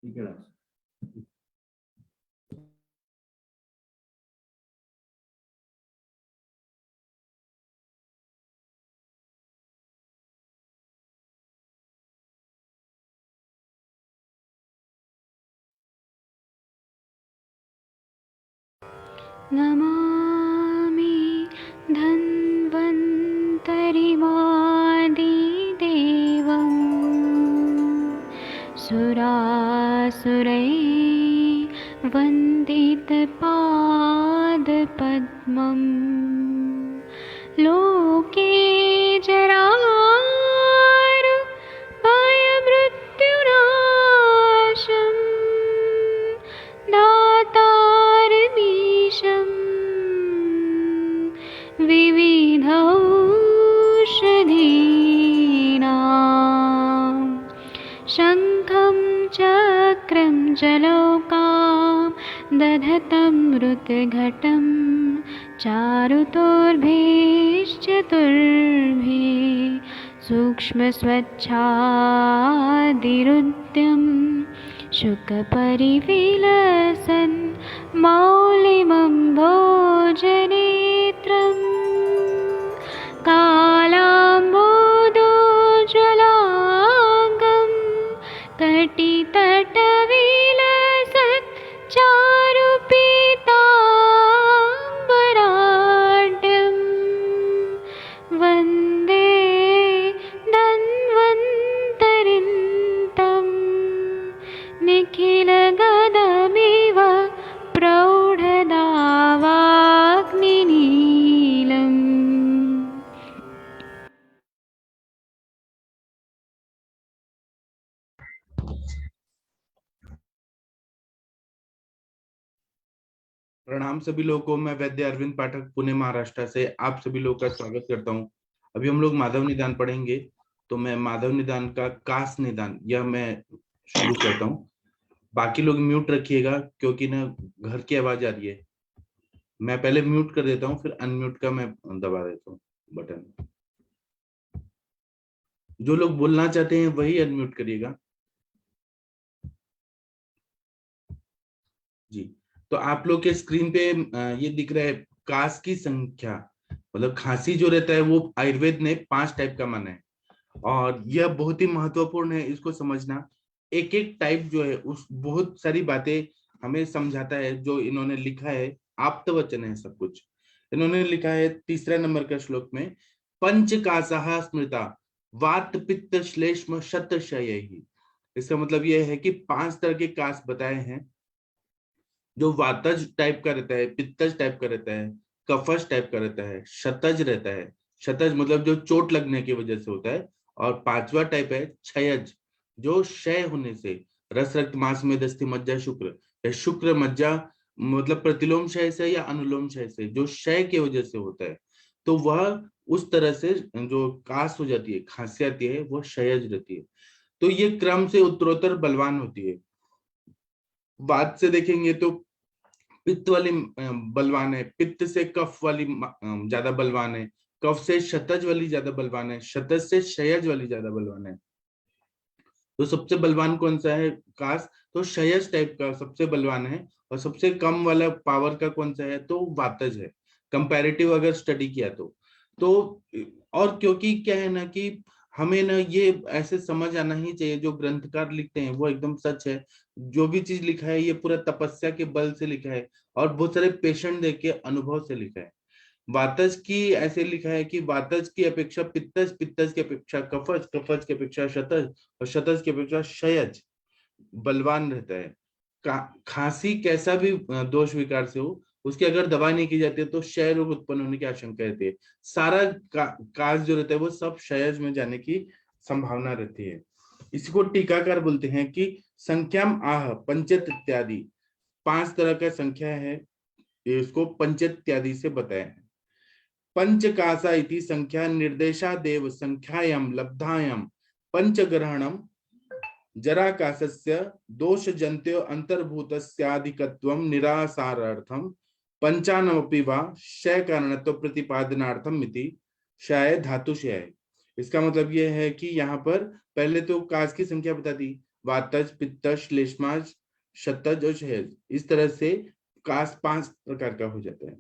ठीक है। नमामि धन्वन्तरिमादिदेवं सुरासुरैर्वन्दितपादपद्मं लोके जरामृत्युनाशं दातारमीशं विविधौषधीनां शङ्खं चक्रं जलौकां दधतं मृतघटं चारुतोर्भैश्चतुर्भे सूक्ष्मस्वच्छादिरुद्यं शुकपरिविलसन् मौलिमं भोजनेत्रम् कालाम्बोदोज्ज्वलाङ्गं कटितटविलसत् चारुपीताम्बराढ्यं वन्दे धन्वन्तरिन्तं निखिलगदमिव प्रौढदावाग्निनीलम्। प्रणाम सभी लोगों को। मैं वैद्य अरविंद पाठक पुणे महाराष्ट्र से आप सभी लोगों का स्वागत करता हूं। अभी हम लोग माधव निदान पढ़ेंगे, तो मैं माधव निदान का कास निदान यह मैं शुरू करता हूं। बाकी लोग म्यूट रखिएगा क्योंकि ना घर की आवाज आ रही है। मैं पहले म्यूट कर देता हूं, फिर अनम्यूट का मैं दबा देता हूं बटन। जो लोग बोलना चाहते हैं वही अनम्यूट करिएगा जी। तो आप लोग के स्क्रीन पे ये दिख रहा है कास की संख्या, मतलब खांसी जो रहता है वो आयुर्वेद ने 5 टाइप का माना है और यह बहुत ही महत्वपूर्ण है इसको समझना। एक एक टाइप जो है उस बहुत सारी बातें हमें समझाता है। जो इन्होंने लिखा है आप्तवचन है सब कुछ। इन्होंने लिखा है 3 नंबर का श्लोक में, पंच कासाः स्मृता वात पित्त श्लेष्म शतशयैः। इसका मतलब यह है कि 5 तरह के कास बताए हैं, जो वातज टाइप का रहता है, पित्तज टाइप का रहता है, कफज टाइप का रहता है, शतज रहता है। शतज मतलब जो चोट लगने की वजह से होता है। और 5वां टाइप है क्षयज, जो क्षय होने से, रस रक्त मांस मेद अस्थि मज्जा शुक्र, या शुक्र मज्जा मतलब प्रतिलोम क्षय से या अनुलोम क्षय से जो क्षय की वजह से होता है, तो वह उस तरह से जो कास हो जाती है, खांसी आती है, वह क्षयज रहती है। तो ये क्रम से उत्तरोत्तर बलवान होती है। बात से देखेंगे तो पित्त वाली बलवान है, पित्त से कफ वाली ज्यादा बलवान है, कफ से शतज वाली ज्यादा बलवान है, शतज से क्षयज वाली ज्यादा बलवान है। तो सबसे बलवान कौन सा है कास? तो क्षयज टाइप का सबसे बलवान है। और सबसे कम वाला पावर का कौन सा है? तो वातज है, कंपैरेटिव अगर स्टडी किया तो और क्योंकि क्या है ना कि हमें ना ये ऐसे समझ आना ही चाहिए, जो ग्रंथकार लिखते हैं वो एकदम सच है। जो भी चीज लिखा है ये पूरा तपस्या के बल से लिखा है और बहुत सारे पेशेंट देख के अनुभव से लिखा है। वातज की ऐसे लिखा है कि वातज की अपेक्षा पित्तज, पित्तज की अपेक्षा कफज, कफज की अपेक्षा शतज और शतज की अपेक्षा क्षयज बलवान रहता है। खांसी कैसा भी दोष विकार से हो, उसकी अगर दवा नहीं की जाती है तो क्षय रोग उत्पन्न होने की आशंका रहती है। सारा काज जो रहता है वो सब क्षयज में जाने की संभावना रहती है। इसी को टीकाकार बोलते हैं कि संख्याम आह पंचत इत्यादि। 5 तरह का संख्या है, इसको पंचत इत्यादि से बताया है। पंचकासा इति संख्या निर्देशादेव संख्यायां लब्धायां पंचग्रहणम जराकाशस्य दोषजन्त्यो अंतर्भूतस्याधिकत्वं निरासारार्थं पंचानमपि वा क्षय कारणत्व प्रतिपादनार्थम इति क्षय धातु क्षय। इसका मतलब यह है कि यहाँ पर पहले तो काज की संख्या बता दी, वातज, पित्तज, श्लेष्माज, शतज और शहज। इस तरह से कास 5 प्रकार का हो जाता है।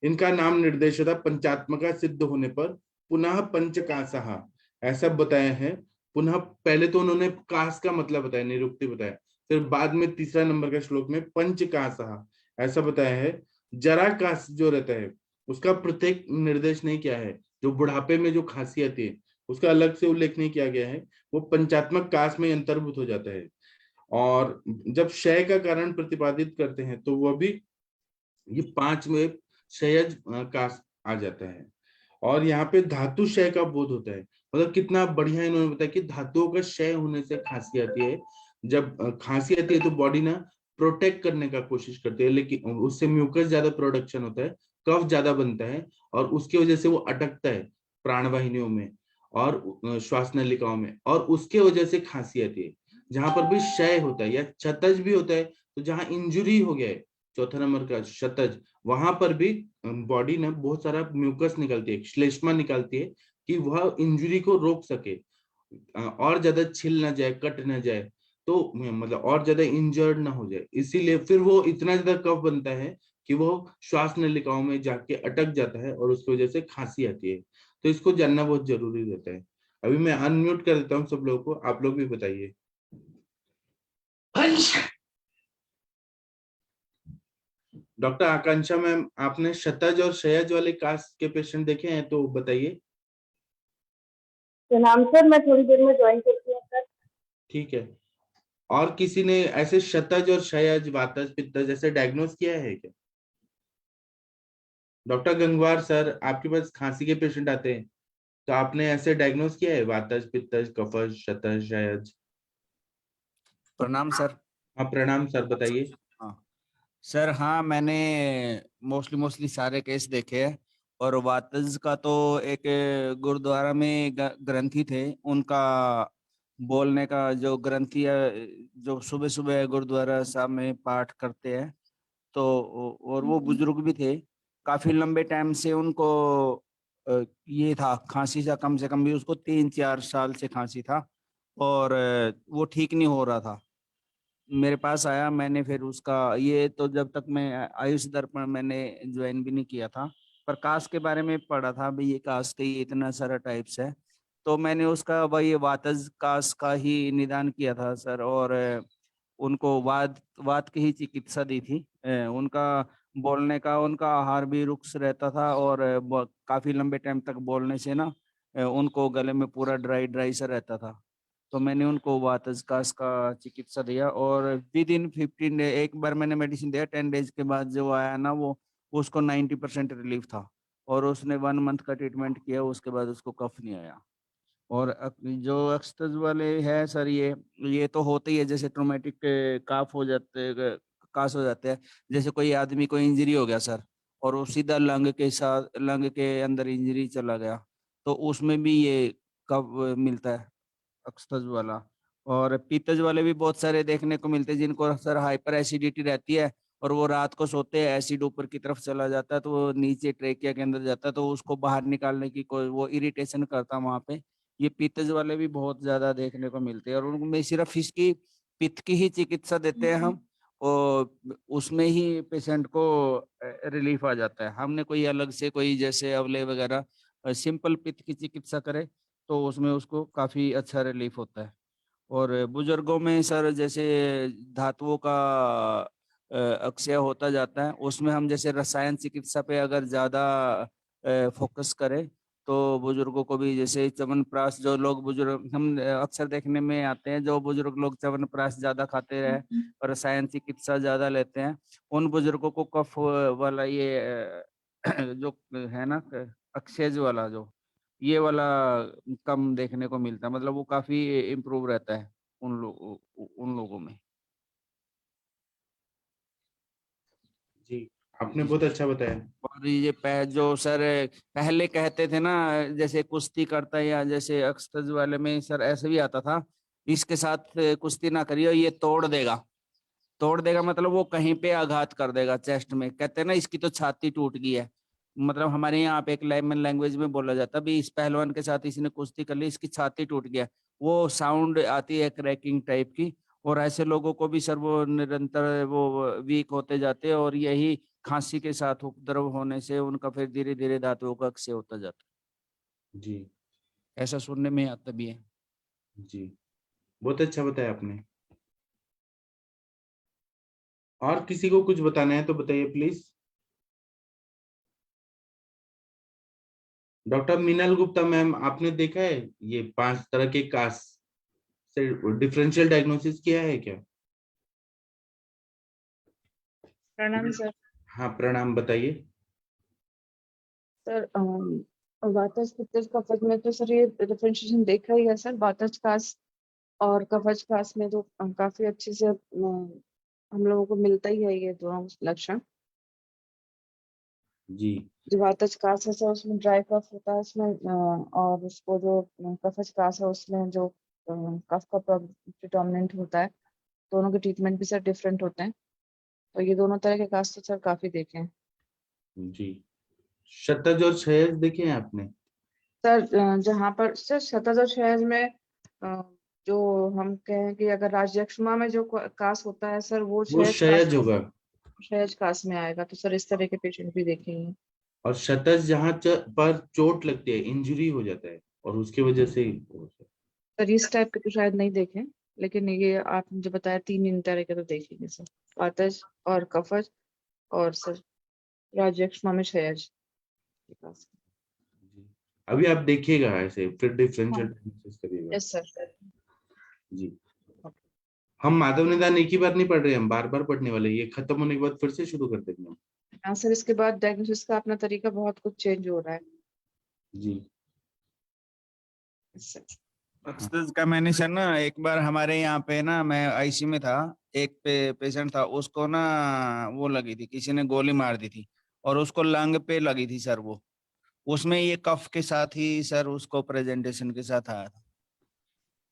इनका नाम निर्देश था पंचात्मका सिद्ध होने पर पुनः पंचकासः, ऐसा बताया है। पुनः पहले तो उन्होंने कास का मतलब बताया, निरुक्ति बताया, फिर बाद में तीसरा नंबर का श्लोक में पंचकासः ऐसा बताया है। जरा कास जो रहता है उसका प्रत्येक निर्देश नहीं किया है। जो बुढ़ापे में जो खांसी आती है उसका अलग से उल्लेख नहीं किया गया है, वो पंचात्मक कास में अंतर्भूत हो जाता है। और जब क्षय का कारण प्रतिपादित करते हैं तो वह भी ये 5 में क्षयज का आ जाता है। और यहाँ पे धातु क्षय का बोध होता है। मतलब कितना बढ़िया इन्होंने बताया कि धातुओं का क्षय होने से खांसी आती है। जब खांसी आती है तो बॉडी ना प्रोटेक्ट करने का कोशिश करती है, लेकिन उससे म्यूकस ज्यादा प्रोडक्शन होता है, कफ ज्यादा बनता है, और उसकी वजह से वो अटकता है प्राणवाहिनियों में और श्वास नलिकाओं में, और उसके वजह से खांसी आती है। जहां पर भी क्षय होता है या क्षतज भी होता है, तो जहां इंजुरी हो गया है, चौथा नंबर का शतज, वहां पर भी बॉडी ना बहुत सारा म्यूकस निकलती है, श्लेष्मा निकालती है, कि वह इंजुरी को रोक सके, और ज्यादा छिल ना जाए, कट ना जाए, तो मतलब और ज्यादा इंजर्ड ना हो जाए। इसीलिए फिर वो इतना ज्यादा कफ बनता है कि वो श्वास नलिकाओं में जाके अटक जाता है और उसकी वजह से खांसी आती है। तो इसको जानना बहुत जरूरी रहता है। अभी मैं अनम्यूट कर देता हूँ सब लोगों को, आप लोग भी बताइए। डॉक्टर आकांक्षा मैम, आपने शतज और शयज वाले कास्ट के पेशेंट देखे हैं तो बताइए। प्रणाम सर, मैं थोड़ी देर में ज्वाइन करती हूँ सर। ठीक है। और किसी ने ऐसे शतज और शयज, वातज, पित्तज ऐसे डायग्नोस किया है क्या? डॉक्टर गंगवार सर, आपके पास खांसी के पेशेंट आते हैं तो आपने ऐसे डायग्नोस किया है, वातज, पित्तज, कफज, शतज, शयज? प्रणाम सर। हाँ प्रणाम सर, बताइए। हाँ सर, हाँ मैंने मोस्टली सारे केस देखे हैं। और वातज का तो एक गुरुद्वारा में ग्रंथी थे, उनका बोलने का जो ग्रंथी है, जो सुबह सुबह गुरुद्वारा साहब में पाठ करते हैं, तो और वो बुजुर्ग भी थे, काफी लंबे टाइम से उनको ये था खांसी सा, कम से कम भी उसको 3-4 साल से खांसी था, और वो ठीक नहीं हो रहा था। मेरे पास आया, मैंने फिर उसका ये तो जब तक मैं आयुष दर्पण मैंने ज्वाइन भी नहीं किया था, पर कास्ट के बारे में पढ़ा था भाई, ये कास्ट है, ये इतना सारा टाइप्स है, तो मैंने उसका भाई ये वातज कास्ट का ही निदान किया था सर। और उनको वात वात की ही चिकित्सा दी थी। उनका बोलने का, उनका आहार भी रुक्ष रहता था, और काफी लंबे टाइम तक बोलने से ना उनको गले में पूरा ड्राई ड्राई सा रहता था। तो मैंने उनको वातज कास का चिकित्सा दिया, और विद इन 15 डे एक बार मैंने मेडिसिन दिया, 10 डेज के बाद जो आया ना वो उसको 90% रिलीफ था, और उसने 1 मंथ का ट्रीटमेंट किया, उसके बाद उसको कफ नहीं आया। और जो एक्सतज वाले है सर, ये तो होते ही है, जैसे ट्रोमेटिक काफ हो जाते, कास हो जाते हैं। जैसे कोई आदमी को इंजरी हो गया सर, और वो सीधा लंग के साथ, लंग के अंदर इंजरी चला गया, तो उसमें भी ये कफ मिलता है, अक्सतज वाला। और पीतज वाले भी बहुत सारे देखने को मिलते हैं, जिनको सर हाइपर एसिडिटी रहती है, और वो रात को सोते हैं, एसिड ऊपर की तरफ चला जाता है, तो वो नीचे ट्रेकिया के अंदर जाता है, तो उसको बाहर निकालने की कोई वो इरिटेशन करता है वहां पे। ये पीतज वाले भी बहुत ज्यादा देखने को मिलते हैं, और उनमें सिर्फ इसकी पित्त की ही चिकित्सा देते हैं हम, और उसमें ही पेशेंट को रिलीफ आ जाता है। हमने कोई अलग से कोई जैसे अवले वगैरह, सिंपल पित्त की चिकित्सा करे तो उसमें उसको काफी अच्छा रिलीफ होता है। और बुजुर्गों में सर जैसे धातुओं का अक्षय होता जाता है, उसमें हम जैसे रसायन चिकित्सा पे अगर ज्यादा फोकस करें, तो बुजुर्गों को भी जैसे च्यवनप्राश, जो लोग बुजुर्ग हम अक्सर देखने में आते हैं, जो बुजुर्ग लोग च्यवनप्राश ज्यादा खाते रहे और रसायन चिकित्सा ज्यादा लेते हैं, उन बुजुर्गों को कफ वाला ये जो है ना, अक्षयज वाला जो ये वाला कम देखने को मिलता है, मतलब वो काफी इम्प्रूव रहता है उन लोगों में। जी, आपने जी बहुत सर। अच्छा बताया। और ये जो सर पहले कहते थे ना, जैसे कुश्ती करता है, या जैसे अक्सर वाले में सर ऐसे भी आता था, इसके साथ कुश्ती ना करियो, ये तोड़ देगा। तोड़ देगा मतलब वो कहीं पे आघात कर देगा चेस्ट में, कहते हैं ना इसकी तो छाती टूट गई है। मतलब हमारे यहाँ पे एक लेमन लैंग्वेज में बोला जाता है, भी इस पहलवान के साथ इसने कुश्ती कर ली, इसकी छाती टूट गया। वो साउंड आती है क्रैकिंग टाइप की, और ऐसे लोगों को भी सर वो निरंतर वो वीक होते जाते हैं, और यही खांसी के साथ उपद्रव होने से उनका फिर धीरे धीरे धातुओं का क्षय होता जाता जी है। ऐसा सुनने में आता भी है। जी, बहुत अच्छा बताया आपने। और किसी को कुछ बताना है तो बताइए please. Doctor Meenal Gupta ma'am, आपने देखा है ये 5 तरह के कास्ट से डिफरेंशियल डायग्नोसिस किया है क्या? प्रणाम सर। हाँ प्रणाम, बताइए। सर वातज पित्तज कफज में तो सर ये डिफरेंशिएशन देखा ही है सर। वातज कास और कफज कास में तो काफी अच्छे से हम लोगों को मिलता ही है ये दोनों लक्षण। जी जो वातज कास है सर उसमें ड्राई कफ होता है उसमें और उसको जो कफज कास है उसमें जो कफ का प्रिडोमिनेंट होता है। दोनों के ट्रीटमेंट भी सर डिफरेंट होते हैं। तो ये दोनों तरह के कास तो सर काफी देखे हैं। जी, शतज और क्षयज देखे हैं आपने? सर जहाँ पर सर शतज और क्षयज में अ, जो हम कहें कि अगर राजयक्ष्मा में जो कास होता है सर वो वो क्षयज कास क्षयज होगा। क्षयज कास में आएगा। तो सर इस तरह के पेशेंट भी देखेंगे। और शतज जहाँ पर चोट लगती है, इंजरी हो जाता है, और उसकी वजह से सर इस टाइप के तो शायद नहीं देखे, लेकिन ये आपने जो बताया तीन इन तरह के तो देखेंगे सर। वातज और कफज और सर राजयक्ष्मा में क्षयज के कास। जी। अभी आप देखिएगा ऐसे, फिर हाँ। डिफरेंशियल डायग्नोसिस करिएगा। Yes sir. जी, हम माधव निदान एक ही बार नहीं पढ़ रहे, हम बार बार पढ़ने वाले हैं। ये खत्म होने के बाद फिर से शुरू कर देंगे हम। हाँ सर, इसके बाद डायग्नोसिस का अपना तरीका बहुत कुछ चेंज हो रहा है। जी Yes, sir. हाँ अक्सर का मैंने सर ना एक बार हमारे यहाँ पे ना, मैं आईसी में था, एक पेशेंट था, उसको ना वो लगी थी, किसी ने गोली मार दी थी, और उसको लंग पे लगी थी सर। वो उसमें ये कफ के साथ ही सर उसको प्रेजेंटेशन के साथ आया था,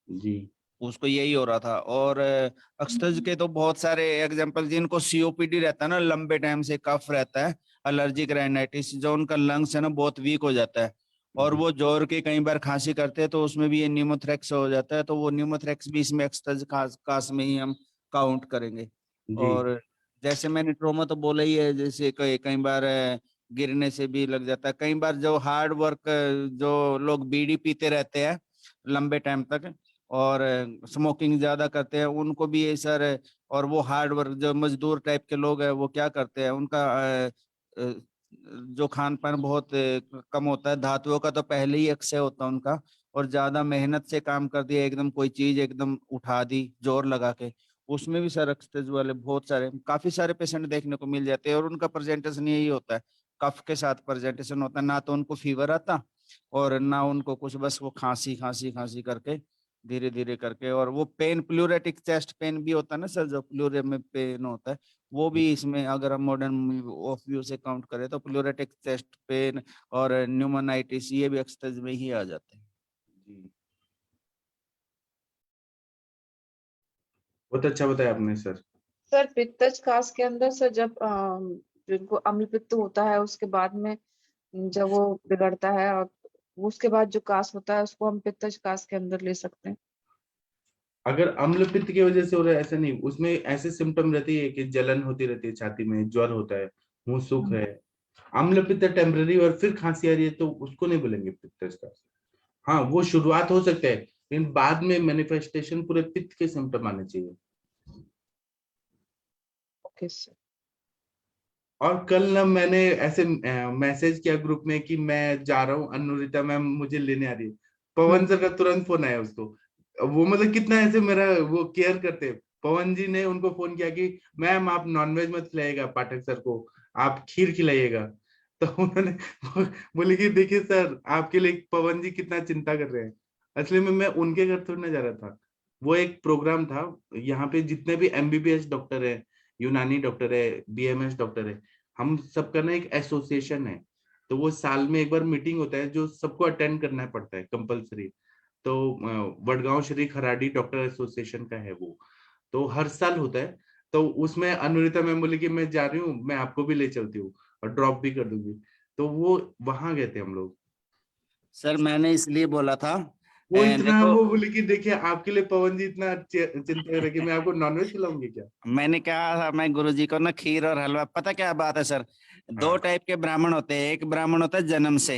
जी उसको यही हो रहा था। और अक्सर के तो बहुत सारे एग्जांपल, जिनको सीओपीडी रहता है ना, लंबे टाइम से कफ रहता है, एलर्जिक राइनाइटिस, जो उनका लंग्स है ना बहुत वीक हो जाता है, और जी वो जोर के कई बार खांसी करते हैं, तो उसमें भी ये न्यूमोथ्रेक्स हो जाता है, तो वो न्यूमोथ्रेक्स भी इसमें एक्सटज कास में ही हम काउंट करेंगे। जी और जैसे मैंने ट्रोमा तो बोला ही है, जैसे कई कई बार गिरने से भी लग जाता है। कई बार जो हार्ड वर्क, जो लोग बीड़ी पीते रहते हैं लंबे टाइम तक, और स्मोकिंग ज्यादा करते हैं, उनको भी ये सर, और वो हार्ड वर्क जो मजदूर टाइप के लोग हैं, वो क्या करते हैं, उनका अ, जो खान पान बहुत कम होता है, धातुओं का तो पहले ही अक्षय होता है उनका, और ज्यादा मेहनत से काम कर दिया, एकदम कोई चीज एकदम उठा दी जोर लगा के, उसमें भी सर अक्सर वाले बहुत सारे, काफी सारे पेशेंट देखने को मिल जाते हैं। और उनका प्रेजेंटेशन यही होता है, कफ के साथ प्रेजेंटेशन होता है, ना तो उनको फीवर आता और ना उनको कुछ, बस वो खांसी खांसी खांसी करके धीरे धीरे करके। और वो पेन, प्लूरेटिक चेस्ट पेन भी होता है ना सर, जो प्लूरे में पेन होता है, वो भी इसमें अगर हम मॉडर्न ऑफ व्यू से काउंट करें तो प्लूरेटिक चेस्ट पेन और न्यूमोनाइटिस, ये भी एक्सटेज में ही आ जाते हैं। जी, बहुत अच्छा बताया आपने सर। सर पित्तज कास के अंदर सर जब जिनको अम्ल पित्त होता है उसके बाद में जब वो बिगड़ता है और उसके बाद जो कास होता है उसको हम पित्तज कास के अंदर ले सकते हैं। अगर अम्ल पित्त की वजह से हो रहा है, ऐसा नहीं, उसमें ऐसे सिम्टम रहती है कि जलन होती रहती है छाती में, ज्वर होता है, मुंह सूख है। अम्ल पित्त टेम्पररी और फिर खांसी आ रही है तो उसको नहीं बोलेंगे पित्त का। हाँ, वो शुरुआत हो सकता है, लेकिन बाद में मैनिफेस्टेशन पूरे पित्त के सिम्टम आने चाहिए। Okay sir. और कल ना मैंने ऐसे मैसेज किया ग्रुप में कि मैं जा रहा हूँ, अनुरिता मैम मुझे लेने आ रही है। पवन सर का तुरंत फोन आया उसको। वो मतलब कितना ऐसे मेरा वो केयर करते हैं। पवन जी ने उनको फोन किया कि मैम आप नॉनवेज मत खिलाइएगा पाठक सर को, आप खीर खिलाइएगा। तो उन्होंने बोले कि देखिए सर, आपके लिए पवन जी कितना चिंता कर रहे हैं। असली में मैं उनके घर थोड़ी ना जा रहा था, वो एक प्रोग्राम था। यहाँ पे जितने भी एमबीबीएस डॉक्टर है, यूनानी डॉक्टर है, बीएमएस डॉक्टर है, हम सबका ना एक एसोसिएशन है। तो वो साल में एक बार मीटिंग होता है जो सबको अटेंड करना पड़ता है कंपलसरी। तो वडगांव श्री खराडी डॉक्टर एसोसिएशन का है वो, तो हर साल होता है। तो उसमें अनुरिता मैम बोली कि मैं जा रही हूँ, मैं आपको भी ले चलती हूँ और ड्रॉप भी कर दूंगी। तो वो वहां गए थे हम लोग। सर मैंने इसलिए बोला था वो इतना देखो वो बोले कि देखिए आपके लिए पवन जी इतना चिंता कर रहे कि मैं आपको नॉनवेज खिलाऊंगी क्या। मैंने कहा था मैं गुरुजी को ना खीर और हलवा, पता क्या बात है सर, दो हाँ टाइप के ब्राह्मण होते हैं, एक ब्राह्मण होता है जन्म से,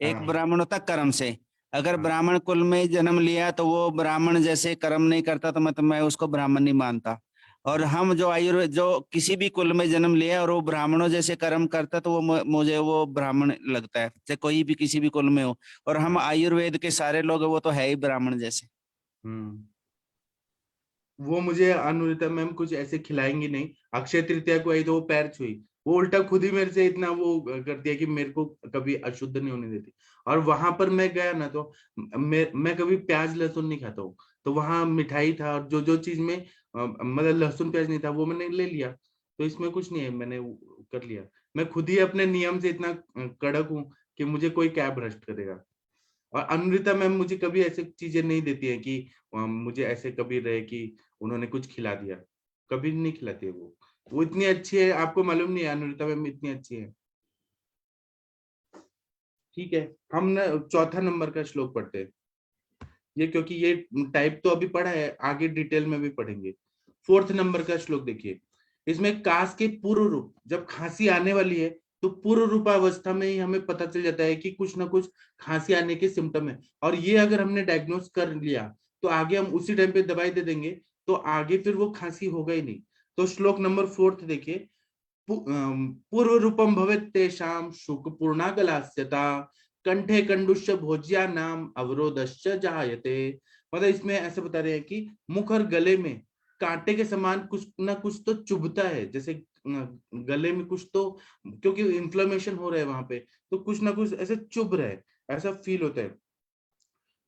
एक हाँ ब्राह्मण होता है कर्म से। अगर हाँ ब्राह्मण कुल में ही जन्म लिया तो वो ब्राह्मण जैसे कर्म नहीं करता, तो मैं उसको ब्राह्मण नहीं मानता। और हम जो आयुर्वेद जो किसी भी कुल में जन्म लिया और वो ब्राह्मणों जैसे कर्म करता, तो वो मुझे वो ब्राह्मण लगता है, चाहे कोई भी किसी भी कुल में हो। और हम हाँ। आयुर्वेद के सारे लोग हैं, वो तो है ही ब्राह्मण जैसे। हम्म। वो मुझे अनुरिता मैम कुछ ऐसे खिलाएंगी नहीं। अक्षय तृतीया को आई तो वो पैर छुई, वो उल्टा खुद ही मेरे से इतना वो कर दिया कि मेरे को कभी अशुद्ध नहीं होने देती। और वहां पर मैं गया ना तो मैं कभी प्याज लहसुन नहीं खाता हूँ। तो वहां मिठाई था और जो जो चीज में मतलब लहसुन प्याज नहीं था वो मैंने ले लिया। तो इसमें कुछ नहीं है, मैंने वो कर लिया। मैं खुद ही अपने नियम से इतना कड़क हूँ कि मुझे कोई क्या भ्रष्ट करेगा। और अमृता मैम मुझे कभी ऐसे चीजें नहीं देती है कि मुझे ऐसे कभी रहे कि उन्होंने कुछ खिला दिया। कभी नहीं खिलाती है वो इतनी अच्छी है, आपको मालूम नहीं है अमृता मैम इतनी अच्छी है। ठीक है, हम ना चौथा नंबर का श्लोक पढ़ते हैं। ये क्योंकि ये टाइप तो अभी पढ़ा है, आगे डिटेल में भी पढ़ेंगे। फोर्थ नंबर का श्लोक देखिए। इसमें कास के पूर्व रूप, जब खांसी आने वाली है तो पूर्व रूपावस्था में ही हमें पता चल जाता है कि कुछ ना कुछ खांसी आने के सिम्टम है। और ये अगर हमने डायग्नोस कर लिया तो आगे हम उसी टाइम पे दवाई दे देंगे, तो आगे फिर वो खांसी होगा ही नहीं। तो श्लोक नंबर फोर्थ देखिए। पूर्व रूपम भवेत् तेषां शुक पूर्णागलास्यता कंठे कंडुष्य भोज्या नाम अवरोधश्च जायते। मतलब इसमें ऐसे बता रहे हैं कि मुख और गले में कांटे के समान कुछ ना कुछ तो चुभता है, जैसे गले में कुछ तो, क्योंकि इन्फ्लेमेशन हो रहा है वहां पे, तो कुछ ना कुछ ऐसे चुभ रहा है, ऐसा फील होता है।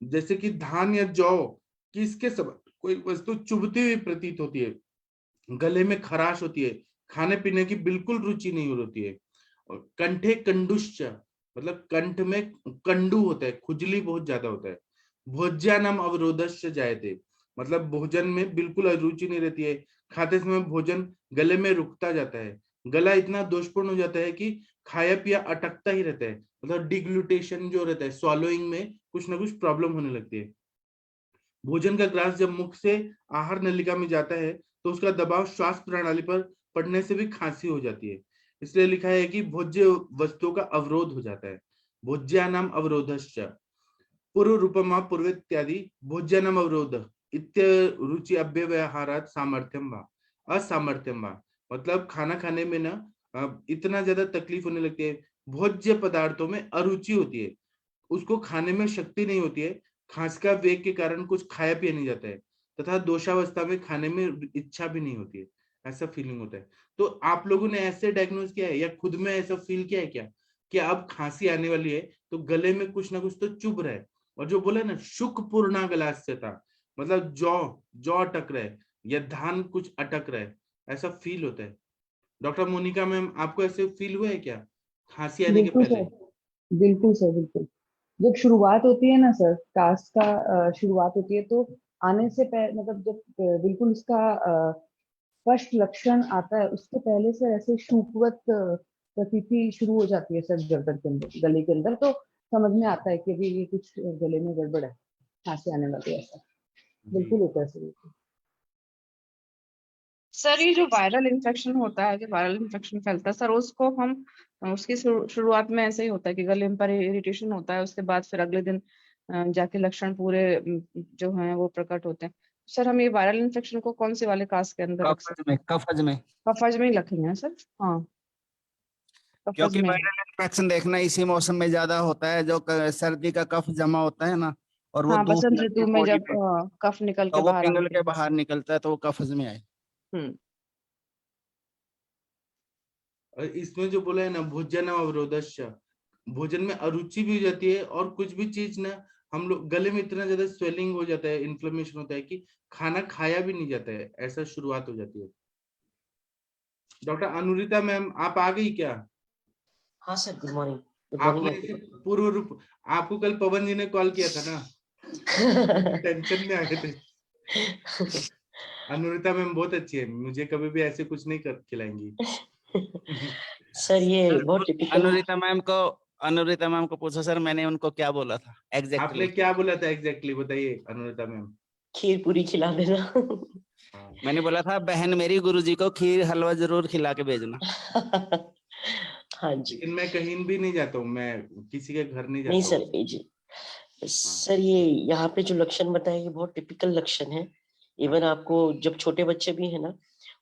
जैसे कि धान या जौ किसके सब कोई वस्तु चुभती हुई प्रतीत होती है, गले में खराश होती है, खाने पीने की बिल्कुल रुचि नहीं होती है। और कंठे कंडुश्च, मतलब कंठ में कंडू होता है, खुजली बहुत ज्यादा होता है। भोज्या नाम अवरोधश्च जायते, मतलब भोजन में बिल्कुल अरुचि नहीं रहती है, खाते समय भोजन गले में रुकता जाता है, गला इतना दोषपूर्ण हो जाता है कि खाया पिया अटकता ही रहता है, मतलब डिग्लूटेशन जो रहता है, swallowing में कुछ ना कुछ प्रॉब्लम होने लगती है। भोजन का ग्रास जब मुख से आहार नलिका में जाता है तो उसका दबाव श्वास प्रणाली पर पड़ने से भी खांसी हो जाती है। इसलिए लिखा है कि भोज्य वस्तुओं का अवरोध हो जाता है। भोज्या नाम अवरोधश्च पूर्व रूपमा पूर्व इत्यादि भोज्या नाम अवरोध इत्य रुचि अव्यवहारात सामर्थ्यम वा असामर्थ्यम वा। मतलब खाना खाने में ना इतना ज्यादा तकलीफ होने लगती है, भोज्य पदार्थों में अरुचि होती है, उसको खाने में शक्ति नहीं होती है, खांसी का वेग के कारण कुछ खाया पिया नहीं जाता है, तथा दोषावस्था में खाने में इच्छा भी नहीं होती है, ऐसा फीलिंग होता है। तो आप लोगों ने ऐसे डायग्नोज किया है या खुद में ऐसा फील किया है क्या कि अब खांसी आने वाली है तो गले में कुछ ना कुछ तो चुभ रहा है। और जो बोला ना शुक पूर्णा गलास्य था, मतलब जौ जौ अटक रहा है या धान कुछ अटक रहा है, ऐसा फील होता है। डॉक्टर मोनिका मैम आपको ऐसे फील हुआ है क्या खांसी आने के बिल्कुल पहले। सर, बिल्कुल सर, बिल्कुल। जब शुरुआत होती है ना सर, टास्क का शुरुआत होती है तो आने से पहले, मतलब जब बिल्कुल उसका स्पष्ट लक्षण आता है उसके पहले से ऐसे शूकवत प्रतीति शुरू हो जाती है सर गर्दन के अंदर, गले के अंदर, तो समझ में आता है कि अभी ये कुछ गले में गड़बड़ है, खांसी आने वाली है, ऐसा जी बिल्कुल होता है सर। सर ये जो वायरल इन्फेक्शन होता है, जो वायरल इन्फेक्शन फैलता है सर, उसको हम उसकी शुरुआत में ऐसे ही होता है कि गले में पर इरिटेशन होता है, उसके बाद फिर अगले दिन जाके लक्षण पूरे जो हैं वो प्रकट होते हैं। सर हम ये वायरल इन्फेक्शन को कौन से वाले कास्ट के अंदर रख कफज सकते में, हैं? कफज में। कफज में ही रखेंगे ना सर? हाँ, कफज क्योंकि में। वायरल इन्फेक्शन देखना इसी मौसम में ज्यादा होता है, जो सर्दी का कफ जमा होता है ना, और वो हाँ, धूप बसंत लगती ऋतु है में बॉडी जब पे, कफ निकल तो के वो बाहर पिघल आते के हैं। बाहर निकलता है, तो वो कफज में आए। हम्म। और इसमें जो बोला है ना भोजन अवरोधश्च, भोजन में अरुचि भी हो जाती है और कुछ भी चीज ना हम लोग गले में इतना ज्यादा स्वेलिंग हो जाता है, इन्फ्लेमेशन होता है कि खाना खाया भी नहीं जाता है, ऐसा शुरुआत हो जाती है। डॉक्टर अनुरिता मैम आप आ गई क्या। हाँ सर, गुड मॉर्निंग। गुड आपने मॉर्निंग। ऐसे पूर्व रूप, आपको कल पवन जी ने कॉल किया था ना, टेंशन में आ गए थे। अनुरिता मैम बहुत अच्छी है, मुझे कभी भी ऐसे कुछ नहीं कर खिलाएंगी। सर ये सर बहुत टिपिकल। अनुरिता मैम को अनुरिता मैम को पूछो सर, मैंने उनको क्या बोला था आपने एग्जैक्टली। क्या बोला था एग्जैक्टली बताइए अनुरिता मैम। खीर पूरी खिला देना। हाँ। मैंने बोला था बहन मेरी गुरुजी को खीर हलवा जरूर खिला के भेजना। हाँ जी। लेकिन मैं कहीं भी नहीं जाता हूँ, मैं किसी के घर नहीं नहीं जाता सर, हूँ। ये जी सर, ये यहाँ पे जो लक्षण बताए ये बहुत टिपिकल लक्षण है। इवन आपको जब छोटे बच्चे भी है ना,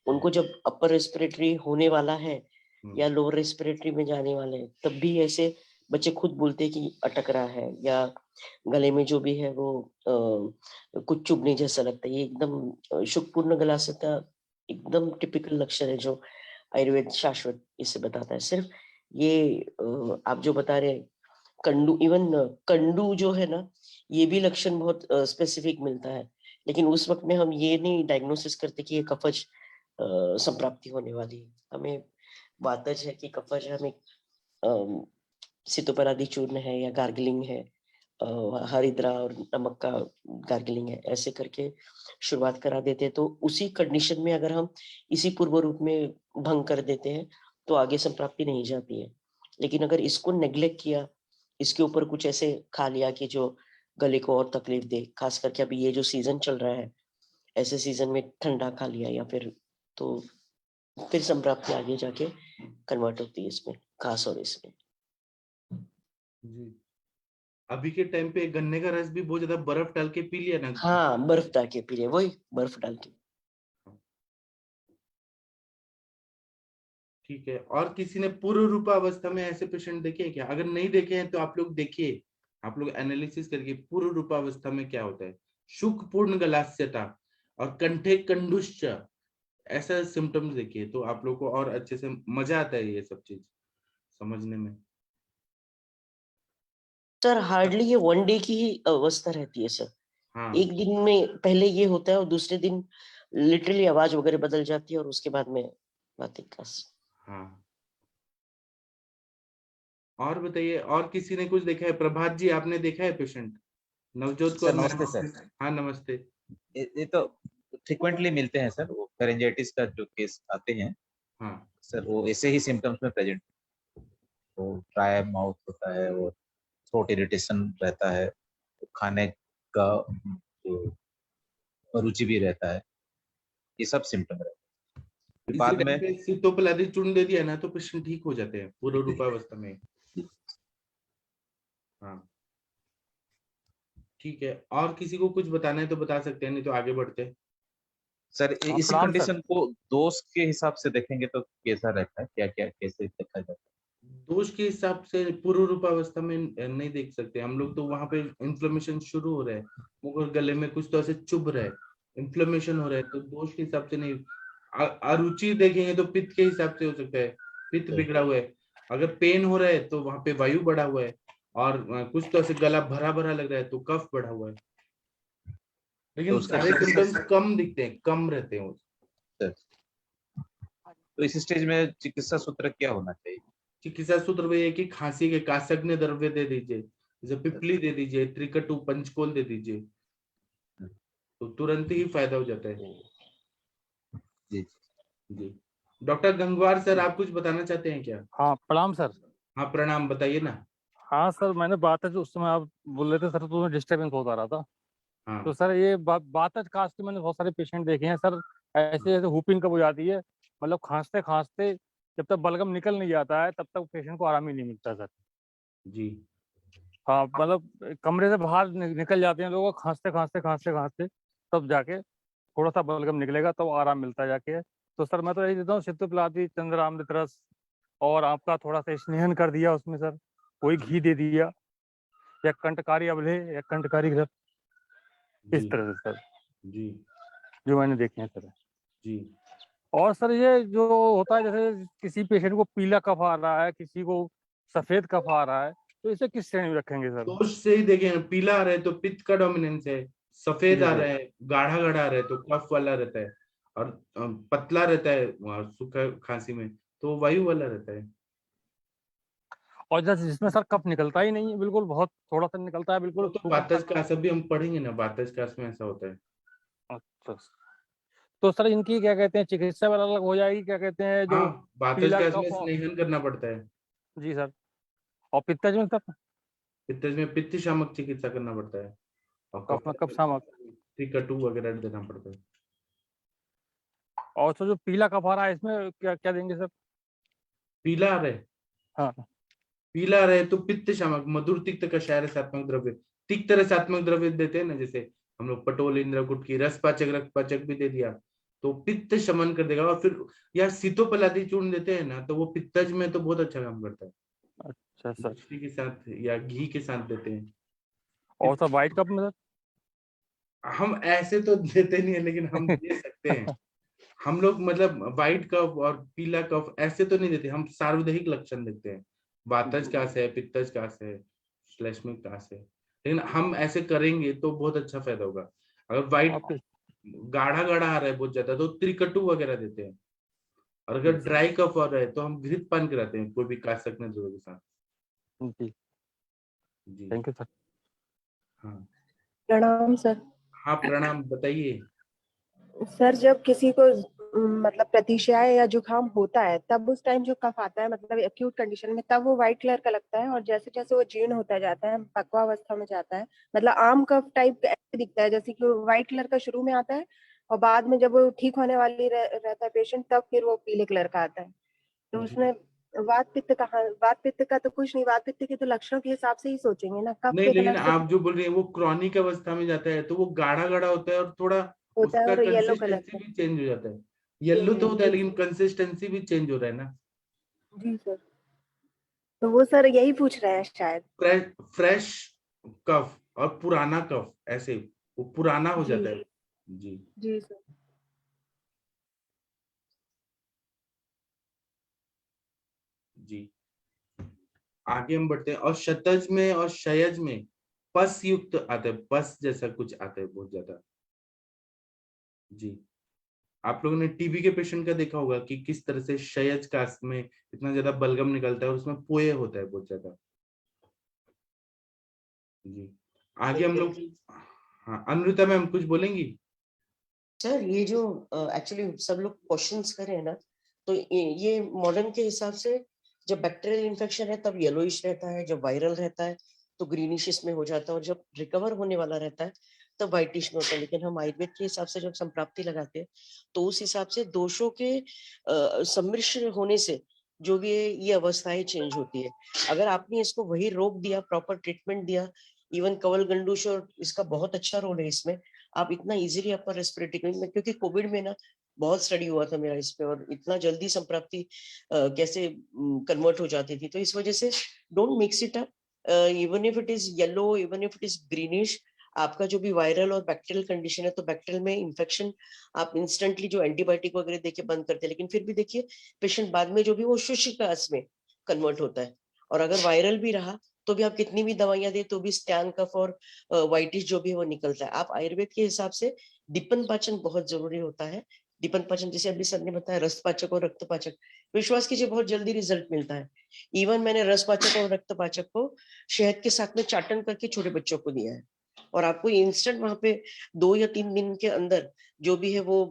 उनको जब अपर रेस्पिरेटरी होने वाला है या लोअर रेस्पिरेटरी में जाने वाले हैं, तब भी ऐसे बच्चे खुद बोलते हैं कि अटक रहा है या गले में जो भी है वो कुछ चुभने जैसा लगता है। ये एकदम शुकपूर्ण गलासता एकदम टिपिकल लक्षण है जो आयुर्वेद शाश्वत इसे बताता है। सिर्फ ये आप जो बता रहे हैं कंडू, इवन कंडू जो है ना, ये भी लक्षण बहुत स्पेसिफिक मिलता है, लेकिन उस वक्त में हम ये नहीं डायग्नोसिस करते कि ये कफज संप्राप्ति होने वाली है। हमें वातज है कि कफज है, हमें सितोपरादी चूर्ण है या गार्गलिंग है, हरिद्रा और नमक का गार्गलिंग है, ऐसे करके शुरुआत करा देते हैं। तो उसी कंडीशन में अगर हम इसी पूर्व रूप में भंग कर देते हैं तो आगे संप्राप्ति नहीं जाती है। लेकिन अगर इसको नेग्लेक्ट किया, इसके ऊपर कुछ ऐसे खा लिया कि जो गले को और तकलीफ दे, खास करके अभी ये जो सीजन चल रहा है, ऐसे सीजन में ठंडा खा लिया या तो फिर संप्राप्ति आगे जाके कन्वर्ट होती है इसमें, खास और इसमें। जी। अभी के टाइम पे गन्ने का रस भी बहुत ज्यादा बर्फ डाल के पी लिया ना। हाँ, बर्फ डाल के पी लिया, वही बर्फ डाल के। ठीक है, और किसी ने पूर्व रूपावस्था में ऐसे पेशेंट देखे हैं क्या? अगर नहीं देखे हैं तो आप लोग देखिए, आप लोग एनालिसिस करके पूर्व रूपावस्था में क्या होता है। शुकपूर्ण गलास्यता और कंठे कंडुश्च, ऐसा सिम्टम्स देखिए तो आप लोग को और अच्छे से मजा आता है ये सब चीज समझने में। सर हार्डली ये वन डे की ही अवस्था रहती है सर। हाँ एक दिन में पहले ये होता है और दूसरे दिन लिटरली आवाज वगैरह बदल जाती है और उसके बाद में बातें खास। हाँ। और बताइए, और किसी ने कुछ देखा है? प्रभात जी आपने देखा है पेशेंट? नवजोत को सर नमस्ते सर। हाँ नमस्ते। ये तो फ्रिक्वेंटली मिलते हैं सर, वो फेरेंजाइटिस का जो केस आते हैं हाँ सर, वो ऐसे ही सिम्टम्स में प्रेजेंट, वो ड्राई माउथ होता है, वो थ्रोट इरिटेशन रहता है, खाने का जो रुचि भी रहता है, ये सब सिम्टम रहता है। इसी बाद टाइम में पे सितोपलादी चूर्ण दे दिया ना तो पेशेंट ठीक हो जाते हैं पूर्व रूपावस्था में। हाँ ठीक है, और किसी को कुछ बताना है तो बता सकते हैं, नहीं तो आगे बढ़ते हैं। सर इसी प्रणाम कंडीशन को दोष के हिसाब से देखेंगे तो कैसा रहता है, क्या क्या कैसे देखा जाता है? दोष के हिसाब से पूर्व रूपावस्था में नहीं देख सकते हम लोग, तो वहां पे इन्फ्लेमेशन शुरू हो रहा है, मुंह और गले में कुछ तो ऐसे चुभ रहा है, इन्फ्लेमेशन हो रहा है, तो दोष के हिसाब से नहीं। अरुचि देखेंगे तो पित्त के हिसाब से हो सकता है, पित्त बिगड़ा हुआ है। अगर पेन हो रहा है तो वहां पे वायु बढ़ा हुआ है, और कुछ तो ऐसे गला भरा भरा लग रहा है तो कफ बढ़ा हुआ है। लेकिन तो उसका सारे सिम्टम्स कम दिखते हैं, कम रहते हैं। तो इस स्टेज में चिकित्सा सूत्र क्या होना चाहिए? चिकित्सा सूत्र में है कि खांसी के कासज्ञ द्रव्य दे दीजिए, जैसे पिपली दे दीजिए, त्रिकटु पंचकोल दे दीजिए, तो तुरंत ही फायदा हो जाता है। जी जी। डॉक्टर गंगवार सर, आप कुछ बताना चाहते हैं क्या? हाँ प्रणाम सर। हाँ प्रणाम, बताइए ना। हाँ सर, मैंने बात है जो उस समय आप बोल रहे थे सर, तो डिस्टर्बेंस होता रहा था। हाँ तो सर ये बात है खास के, मैंने बहुत सारे पेशेंट देखे हैं सर, ऐसे ऐसे हुपिंग कब हो जाती है, मतलब खांसते खांसते जब तक बलगम निकल नहीं जाता है तब तक पेशेंट को आराम ही नहीं मिलता सर। जी। हाँ मतलब कमरे से बाहर निकल जाते हैं लोग, खांसते खांसते खांसते खांसते तब जाके थोड़ा सा बलगम निकलेगा तो आराम मिलता है जाके। तो सर मैं तो यही देता हूँ, सिद्धोपलाती, चंद्रामृत रस, और आपका थोड़ा सा स्नेहन कर दिया उसमें सर, कोई घी दे दिया, या कंटकारी अवले या कंटकारी घृत, इस जी तरह से सर जी जो मैंने देखे हैं सर। जी। और सर ये जो होता है, जैसे किसी पेशेंट को पीला कफ आ रहा है, किसी को सफेद कफ आ रहा है, तो इसे किस श्रेणी में रखेंगे सर? दोष से ही देखें, पीला आ रहा है तो पित्त का डोमिनेंस है, सफेद जी आ सर। रहा है, गाढ़ा गाढ़ा आ रहा है तो कफ वाला रहता है, और पतला रहता है सूखा खांसी में तो वायु वाला रहता है। और जैसे जिसमें सर कफ निकलता ही नहीं है बिल्कुल, बहुत थोड़ा सा निकलता है बिल्कुल। तो वातज का असर भी हम पढ़ेंगे ना, वातज का में ऐसा होता है। अच्छा, तो सर इनकी क्या कहते हैं, चिकित्सा वाला अलग हो जाएगी, क्या कहते हैं जो हाँ, वातज पीला का कफ में स्नेहन करना पड़ता है। जी सर। और पित्तज में सर पित्तज में पित्त शामक चिकित्सा करना पड़ता है, और कफ में कफ शामक। त्रिकटु वगैरह देना पड़ता है। और तो जो पीला कफ आ रहा है इसमें क्या क्या देंगे सर? पीला आ रहा है, हाँ पीला रहे तो पित्त शामक, मधुर तिक्त कषाय रसात्मक द्रव्य, तिक्त रसात्मक द्रव्य देते हैं ना, जैसे हम लोग पटोल इंद्रकूट की रसपाचक रक्तपाचक भी दे दिया तो पित्त शमन कर देगा। और फिर या सीतोपलादी चूर्ण देते हैं ना, तो वो पित्तज में तो बहुत अच्छा काम करता है। अच्छा सर। मछली के साथ या घी के साथ देते हैं। और सर व्हाइट कप में सर? हम ऐसे तो देते नहीं है, लेकिन हम दे सकते हैं। हम लोग मतलब व्हाइट कफ और पीला कफ ऐसे तो नहीं देते, हम सार्वदेहिक लक्षण देते हैं, वातज कास है, पित्तज कास है, श्लेष्मिक कास है। लेकिन हम ऐसे करेंगे तो बहुत अच्छा फायदा होगा। अगर व्हाइट गाढ़ा गाढ़ा आ रहा है बहुत ज्यादा तो त्रिकटु वगैरह देते हैं। और अगर ड्राई कफ आ रहा है तो हम घृत पान कराते हैं कोई भी काशक द्रव्य के साथ। जी जी थैंक यू सर। हाँ प्रणाम सर। हाँ प्रणाम, बताइए। सर जब किसी को मतलब प्रतिशय या जुकाम होता है तब उस टाइम जो कफ आता है मतलब एक्यूट कंडीशन में, तब वो व्हाइट कलर का लगता है और जैसे जैसे वो जीर्ण होता जाता है, पक्वावस्था में जाता है, मतलब आम कफ टाइप ऐसे दिखता है, जैसे कि व्हाइट कलर का शुरू में आता है और बाद में जब वो ठीक होने वाली रहता है पेशेंट तब फिर वो पीले कलर का आता है। तो उसमें वात पित्त का तो कुछ नहीं, वात पित्त के तो लक्षणों के हिसाब से ही सोचेंगे ना, कफ नहीं, के लेकिन कलर से आप जो बोल रही हैं वो क्रॉनिक अवस्था में जाता है तो वो गाढ़ा गाढ़ा होता है और थोड़ा होता है उसका और येलो कलर कंसिस्टेंसी का। भी चेंज हो जाता है। येलो तो होता है जी लेकिन कंसिस्टेंसी भी चेंज हो रहा है ना। जी सर, तो वो सर यही पूछ रहे हैं शायद। फ्रेश कफ और पुराना कफ ऐसे वो पुराना हो जी जाता है। जी जी सर। जी आगे हम बढ़ते हैं। और शतज में और शयज में पस युक्त आता है, पस जैसा कुछ आता है बहुत ज्यादा। जी आप लोगों ने टीबी के पेशेंट का देखा होगा कि किस तरह से शयज कास्ट में इतना ज्यादा बलगम निकलता है और उसमें पोए होता है बहुत ज्यादा। जी आगे हम लोग, हाँ अनुरिता मैम कुछ बोलेंगी? सर ये जो एक्चुअली सब लोग क्वेश्चंस कर रहे हैं ना, तो ये मॉडर्न के हिसाब से जब बैक्टीरियल इन्फेक्शन है तब येलोइश रहता है, जब वायरल रहता है तो ग्रीनिश इसमें हो जाता है, और जब रिकवर होने वाला रहता है तब व्हाइटिश में होता है। लेकिन हम आयुर्वेद के हिसाब से जब संप्राप्ति लगाते हैं तो उस हिसाब से दोषों के सम्मिश्र होने से जो भी ये अवस्थाएं चेंज होती है। अगर आपने इसको वही रोक दिया, प्रॉपर ट्रीटमेंट दिया, इवन कवल गंडूश और इसका बहुत अच्छा रोल है इसमें, आप इतना इजीली अपर रेस्पिरेटरी में, क्योंकि कोविड में ना बहुत स्टडी हुआ था मेरा इस पे, और इतना जल्दी संप्राप्ति कैसे कन्वर्ट हो जाती थी, तो इस वजह से don't mix it up. Even if it is yellow, even if it is greenish, आपका जो भी वायरल और बैक्टीरियल कंडीशन है, तो बैक्टीरियल में इन्फेक्शन आप इंस्टेंटली जो एंटीबायोटिक वगैरह देके बंद करते हैं, लेकिन फिर भी देखिए पेशेंट बाद में जो भी वो शुष्कास में कन्वर्ट होता है। और अगर वायरल भी रहा तो भी आप कितनी भी दवाइयां दे तो भी स्टैन कफ और व्हाइटिश जो भी है वो निकलता है। आप आयुर्वेद के हिसाब से दीपन पाचन बहुत जरूरी होता है। दीपन पाचन जैसे अभी सर ने बताया, रस पाचक और रक्त पाचक, विश्वास कीजिए बहुत जल्दी रिजल्ट मिलता है। इवन मैंने रस पाचक और रक्त पाचक को शहद के साथ में चाटन करके छोटे बच्चों को दिया है, और आपको इंस्टेंट वहां पे 2 या 3 दिन के अंदर जो भी है वो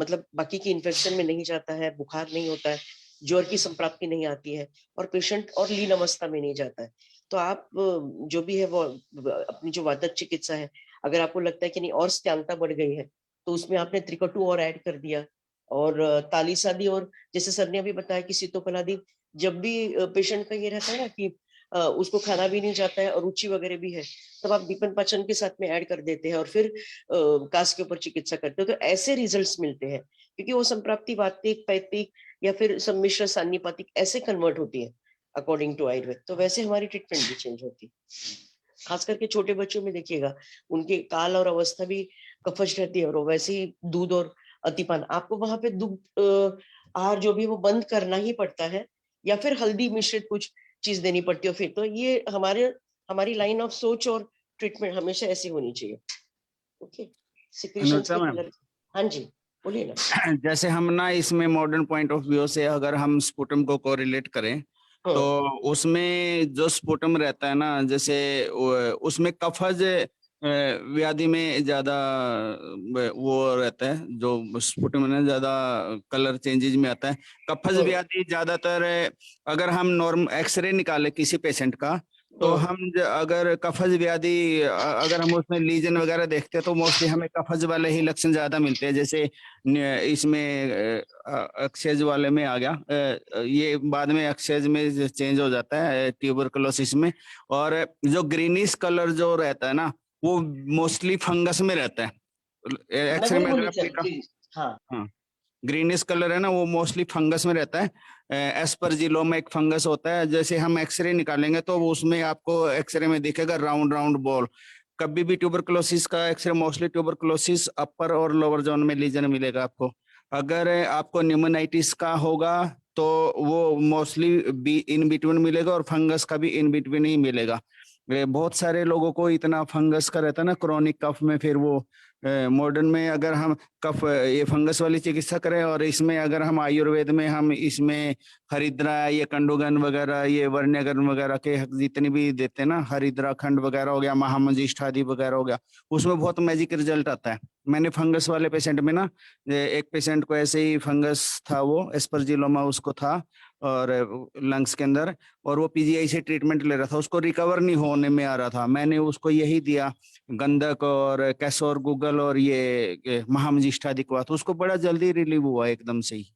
मतलब बाकी की इन्फेक्शन में नहीं जाता है, बुखार नहीं होता है, ज्वर की संप्राप्ति नहीं आती है, और पेशेंट और लीन अवस्था में नहीं जाता है। तो आप जो भी है वो अपनी जो वातज चिकित्सा है, अगर आपको लगता है कि नहीं और स्त्यांता बढ़ गई है, तो उसमें आपने त्रिकटु और ऐड कर दिया, और तालीसादी, और जैसे सर ने अभी बताया कि सीतोपलादी, जब भी पेशेंट का ये रहता है ना कि उसको खाना भी नहीं जाता है और रुचि वगैरह भी है, तब आप दीपन पाचन के साथ में ऐड कर देते हैं और फिर कास के ऊपर चिकित्सा करते हो, तो ऐसे रिजल्ट्स मिलते हैं, क्योंकि वो संप्राप्ति वातिक, पैतिक या फिर सम्मिश्र सान्निपातिक ऐसे कन्वर्ट होती है अकॉर्डिंग टू आयुर्वेद। तो वैसे हमारी ट्रीटमेंट भी चेंज होती है। खास करके छोटे बच्चों में देखिएगा, उनके काल और अवस्था भी कफज रहती है, और वैसे ही दूध और अतिपान, आपको वहां पे दुग्ध आहार जो भी वो बंद करना ही पड़ता है, या फिर हल्दी मिश्रित कुछ चीज देनी पड़ती है। फिर तो ये हमारी लाइन ऑफ सोच और ट्रीटमेंट हमेशा ऐसी होनी चाहिए। ओके सिक्रीशंस के कलर। हाँ जी बोलिए ना। जैसे हम ना इसमें मॉडर्न पॉइंट ऑफ व्यू से अगर हम स्पुटम को कोरिलेट करें तो उसमें जो स्पुटम रहता है ना, जैसे उसमें कफज व्याधि में ज्यादा वो रहता है, जो स्पुटम में ज्यादा कलर चेंजेस में आता है। कफज व्याधि ज्यादातर अगर हम नॉर्मल एक्सरे निकाले किसी पेशेंट का, तो हम अगर कफज व्याधि अगर हम उसमें लीजन वगैरह देखते हैं तो मोस्टली हमें कफज वाले ही लक्षण ज्यादा मिलते हैं। जैसे इसमें अक्सेज वाले में आ गया, ये बाद में अक्सेज में चेंज हो जाता है ट्यूबरकुलोसिस में। और जो ग्रीनिश कलर जो रहता है ना, वो मोस्टली फंगस में रहता है। एक्सरे में अगर आपने कहा, हाँ, ग्रीनिश कलर है ना, वो मोस्टली फंगस में रहता है। एस्परजिलोमा एक फंगस होता है, जैसे हम एक्सरे निकालेंगे तो उसमें आपको एक्सरे में दिखेगा राउंड राउंड बॉल। कभी भी ट्यूबरकुलोसिस का एक्सरे मोस्टली ट्यूबरकुलोसिस अपर और लोअर जोन में लीजन मिलेगा आपको। अगर आपको न्यूमोनाइटिस का होगा तो वो मोस्टली इन बिटवीन मिलेगा, और फंगस का भी इन बिटवीन ही मिलेगा। बहुत सारे लोगों को इतना फंगस का रहता है ना क्रोनिक कफ में, फिर वो मॉडर्न में अगर हम कफ ये फंगस वाली चिकित्सा करें, और इसमें अगर हम आयुर्वेद में हम इसमें हरिद्रा, ये कंडोगन वगैरह, ये वर्ण्यगन वगैरह के जितने भी देते हैं ना, हरिद्रा खंड वगैरह हो गया, महामंजिष्ठादि वगैरह हो गया, उसमें बहुत मैजिक रिजल्ट आता है। मैंने फंगस वाले पेशेंट में ना, एक पेशेंट को ऐसे ही फंगस था, वो एस्परजिलोमा उसको था और लंग्स के अंदर, और वो पीजीआई से ट्रीटमेंट ले रहा था, उसको रिकवर नहीं होने में आ रहा था। मैंने उसको यही दिया, गंधक और कैसोर गूगल और ये महामंजिष्ठादि को, तो उसको बड़ा जल्दी रिलीव हुआ एकदम से ही।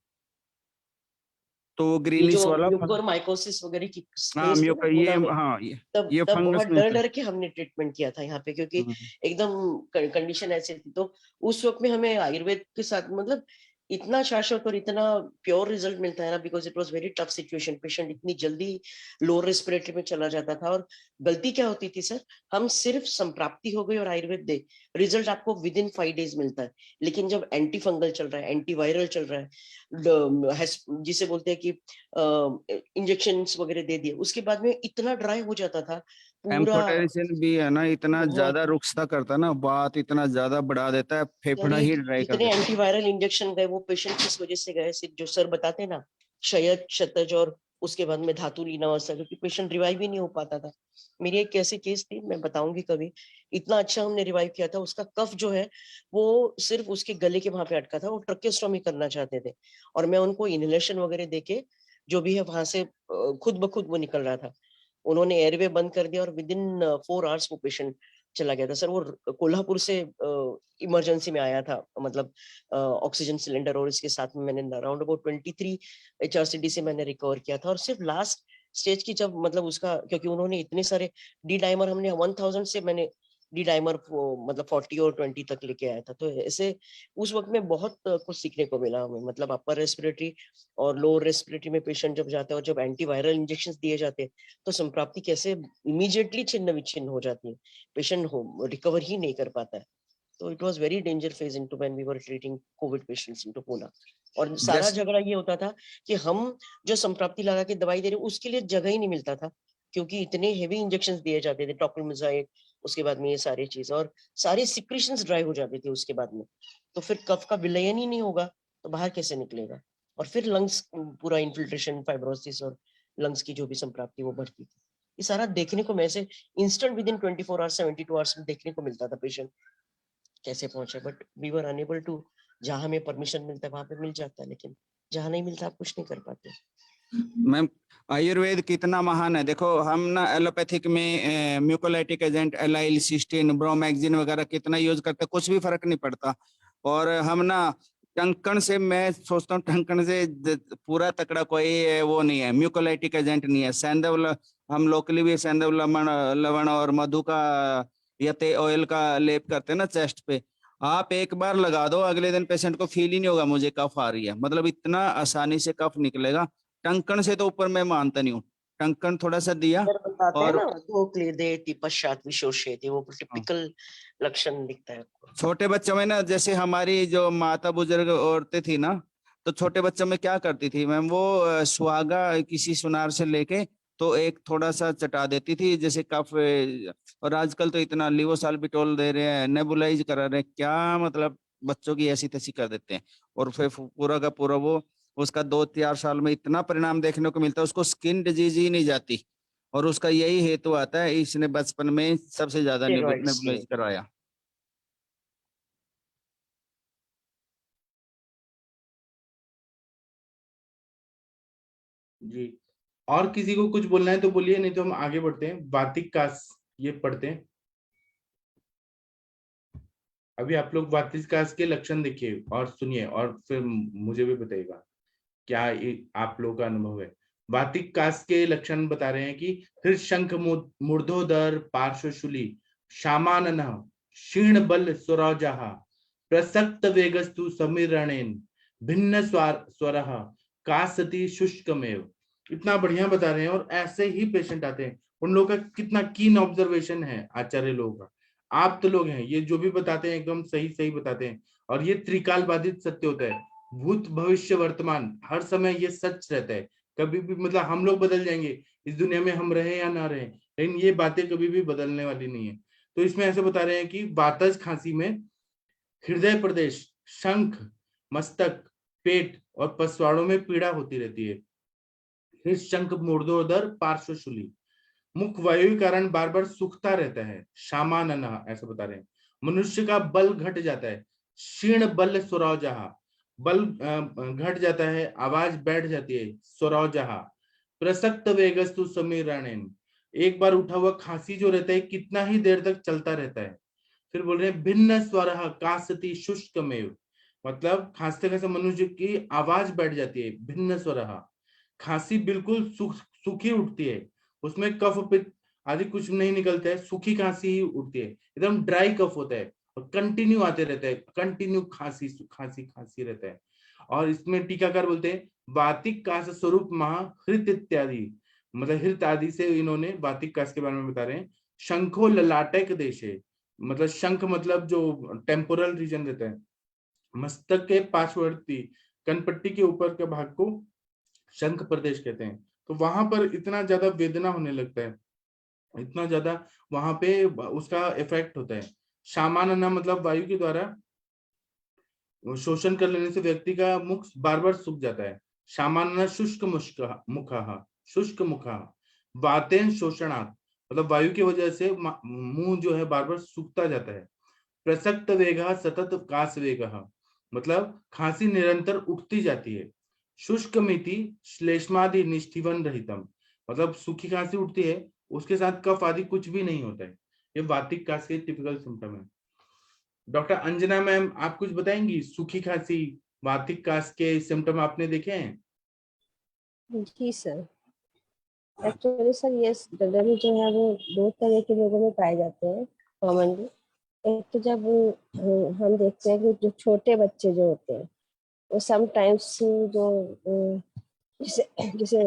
तो वो ये ग्रीनिश जो वाला म्यूकोरमाइकोसिस वगैरह की हाँ केस म्यूको ये हाँ तब ये तब फंगस बहुत में डर होता है। डर के हमने ट्रीटमेंट किया था यहाँ पे, क्योंकि एकदम कंडीशन ऐसी थी। तो उस वक्त में हमें आयुर्वेद के साथ मतलब इतना शाश्वत और इतना प्योर रिजल्ट मिलता है ना, because it was very tough situation. Patient इतनी जल्दी लोअर रेस्पिरेटरी में चला जाता था। और गलती क्या होती थी सर, हम सिर्फ संप्राप्ति हो गई और आयुर्वेद दे, रिजल्ट आपको विद इन 5 डेज मिलता है। लेकिन जब एंटी फंगल चल रहा है, एंटीवायरल चल रहा है, जिसे बोलते हैं कि इंजेक्शन वगैरह दे दिए, उसके बाद में इतना ड्राई हो जाता था पूरा। एम्फोटेरिसिन भी है ना, इतना बहुत ज्यादा रुखसा करता ना, बात इतना ज्यादा बढ़ा देता है, फेफड़ा ही ड्राई कर इतने देता है। एंटीवायरल इंजेक्शन गए, वो पेशेंट किस वजह से गए, सिर्फ जो सर बताते हैं ना, शयद, शतज और उसके बाद में धातु लीना अवस्था, क्योंकि पेशेंट रिवाइव ही नहीं हो पाता था। मेरी एक ऐसी केस थी, मैं बताऊंगी कभी, इतना अच्छा हमने रिवाइव किया था। उसका कफ जो है वो सिर्फ उसके गले के वहां पे अटका था, वो ट्रकेस्टोमी करना चाहते थे, और मैं उनको इनहेलेशन वगैरह देके जो भी है वहां से खुद ब खुद वो निकल रहा था। उन्होंने एयरवे बंद कर दिया और विद इन 4 आवर्स वो पेशेंट चला गया था सर। वो कोल्हापुर से इमरजेंसी में आया था, मतलब ऑक्सीजन सिलेंडर, और इसके साथ में मैंने अराउंड अबाउट 23 HRCD से मैंने रिकवर किया था। और सिर्फ लास्ट स्टेज की जब मतलब उसका, क्योंकि उन्होंने इतने सारे डी डाइमर, हमने 1000 से मैंने डी डाइमर मतलब 40 और 20 तक लेके आया था। तो ऐसे उस वक्त में बहुत कुछ सीखने को मिला हमें। मतलब अपर रेस्पिरेटरी और लोअर रेस्पिरेटरी में पेशेंट जब जाता है और जब एंटीवायरल इंजेक्शन दिए जाते हैं, तो संप्राप्ति कैसे इमीडिएटली छिन्न विच्छिन्न हो जाती है, पेशेंट रिकवर ही नहीं कर पाता है। तो it was very danger phase into when we were treating Covid patients into Pune. और सारा झगड़ा ये होता था कि हम जो संप्राप्ति लगा के दवाई दे रहे हैं उसके लिए जगह ही नहीं मिलता था, क्योंकि इतने हेवी इंजेक्शंस दिए जाते थे, टोक्लमेज़ाइड, उसके बाद में ये सारी चीज, और सारी सिक्रीशंस ड्राई हो जाती थी उसके बाद में। तो फिर कफ का विलयन ही नहीं होगा तो बाहर कैसे निकलेगा, और फिर लंग्स पूरा इन्फिल्ट्रेशन, फाइब्रोसिस और लंग्स की जो भी संप्राप्ति वो बढ़ती थी। ये सारा देखने को मैं से instant within 24 hours 72 hours में देखने को मिलता था पेशेंट कैसे पहुंचे। But we were enable to, जहां हमें परमिशन मिलता है वहां पे मिल जाता है, लेकिन जहां नहीं मिलता आप कुछ नहीं कर पाते। मैम आयुर्वेद कितना महान है, देखो हम ना एलोपैथिक में म्यूकोलाइटिक एजेंट एलाइल सिस्टीन ब्रोमैक्सिन वगैरह कितना यूज करते हैं, कुछ भी फर्क नहीं पड़ता। और हम ना टंकन से, मैं सोचता हूँ टंकन से पूरा तकड़ा कोई वो नहीं है, म्यूकोलाइटिक एजेंट नहीं है। सैंधव हम लोकली भी सैंधव लवण और मधु का या ऑयल का लेप करते हैं ना चेस्ट पे, आप एक बार लगा दो, अगले दिन पेशेंट को फील ही नहीं होगा मुझे कफ आ रही है। मतलब इतना आसानी से कफ निकलेगा। टंकन से तो ऊपर मैं मानता नहीं हूँ, टंकन थोड़ा सा दिया और पश्चात विशोषयति, वो टिपिकल लक्षण दिखता है। छोटे बच्चों में ना, जैसे हमारी जो माता बुजुर्ग औरतें थी ना, तो छोटे बच्चों में क्या करती थी मैम, वो सुहागा किसी सुनार से लेके तो एक थोड़ा सा चटा देती थी जैसे कफ। और आजकल तो इतना लिवोसाल्बिटोल दे रहे हैं, नेबुलाइज करा रहे हैं, क्या मतलब बच्चों की ऐसी तैसी कर देते हैं। और फिर पूरा का पूरा वो उसका 2-4 साल में इतना परिणाम देखने को मिलता है, उसको स्किन डिजीज ही नहीं जाती। और उसका यही हेतु आता है, इसने बचपन में सबसे ज्यादा Steroids नेबुलाइज लिए। करवाया। जी, और किसी को कुछ बोलना है तो बोलिए, नहीं तो हम आगे बढ़ते हैं। वातिक कास ये पढ़ते हैं। अभी आप लोग वातिक कास के लक्षण देखिए और सुनिए, और फिर मुझे भी बताइएगा क्या आप लोगों का अनुभव है। वातिक कास के लक्षण बता रहे हैं कि हृदशंख मूर्धोदर पार्श्वशूली शामानन क्षीण बल स्वरजः प्रसक्त वेगस्तु समीरणेन भिन्न स्वरः कासति शुष्कमेव। इतना बढ़िया बता रहे हैं, और ऐसे ही पेशेंट आते हैं। उन लोगों का कितना कीन ऑब्जर्वेशन है आचार्य लोगों का। आप तो लोग हैं, ये जो भी बताते हैं एकदम सही सही बताते हैं, और ये त्रिकाल बाधित सत्य होता है। भूत भविष्य वर्तमान हर समय ये सच रहता है। कभी भी मतलब हम लोग बदल जाएंगे इस दुनिया में, हम रहे या ना रहे, लेकिन ये बातें कभी भी बदलने वाली नहीं है। तो इसमें ऐसे बता रहे हैं कि वातज खांसी में हृदय प्रदेश, शंख, मस्तक, पेट और पसवाड़ों में पीड़ा होती रहती है। हृदशंख मूर्धोदर पार्श्वशूली, मुख वायु के कारण बार बार सूखता रहता है। शामानना ऐसा बता रहे हैं। मनुष्य का बल घट जाता है। क्षीण बल स्वरौजहा, बल घट जाता है, आवाज बैठ जाती है। स्वरौजहा प्रसक्त वेगस्तु समीरणेन, एक बार उठा हुआ खांसी जो रहता है कितना ही देर तक चलता रहता है। फिर बोल रहे हैं भिन्न स्वर कासती शुष्कमेव, मतलब खांसते खांसते मनुष्य की आवाज बैठ जाती है। भिन्न स्वर, खांसी बिल्कुल सूखी उठती है, उसमें कफ पित्त आदि कुछ नहीं निकलता है, सूखी खांसी ही उठती है, एकदम ड्राई कफ होता है और कंटिन्यू आते रहता है, कंटिन्यू खांसी खांसी खांसी रहता है। और इसमें टीकाकार बोलते हैं वातिक कास स्वरूप महा हृत इत्यादि, मतलब हृत आदि से इन्होंने वातिक कास के बारे में बता रहे हैं। शंखो ललाटक देश है, मतलब शंख मतलब जो टेम्पोरल रीजन रहता है, मस्तक के पार्श्ववर्ती कनपट्टी के ऊपर के भाग को शंख प्रदेश कहते हैं। तो वहां पर इतना ज्यादा वेदना होने लगता है, इतना ज्यादा वहां पे उसका इफेक्ट होता है। शामानना मतलब वायु के द्वारा शोषण कर लेने से व्यक्ति का मुख बार बार सूख जाता है। सामान्य शुष्क मुखः, शुष्क मुखः वातेन शोषणात्, मतलब वायु की वजह से मुंह जो है बार बार सूखता जाता है। प्रसक्त वेगः सतत कास वेगः, मतलब खांसी निरंतर उठती जाती है। शुष्क मिति श्लेष्मादि निष्ठीवन रहितम, मतलब सूखी खांसी उठती है, उसके साथ कफ आदि कुछ भी नहीं होता है। ये वातिक कास के टिपिकल सिम्टम है। डॉक्टर अंजना मैम, आप कुछ बताएंगी? सूखी खांसी, वातिक कास के सिम्टम आपने देखे हैं? जी सर, एक्चुअली सर ये जनरली जो है वो दो तरह के लोगों में पाए जाते हैं कॉमनली। एक तो जब हम देखते हैं कि जो छोटे बच्चे जो होते हैं वो समटाइम्स जो जैसे जैसे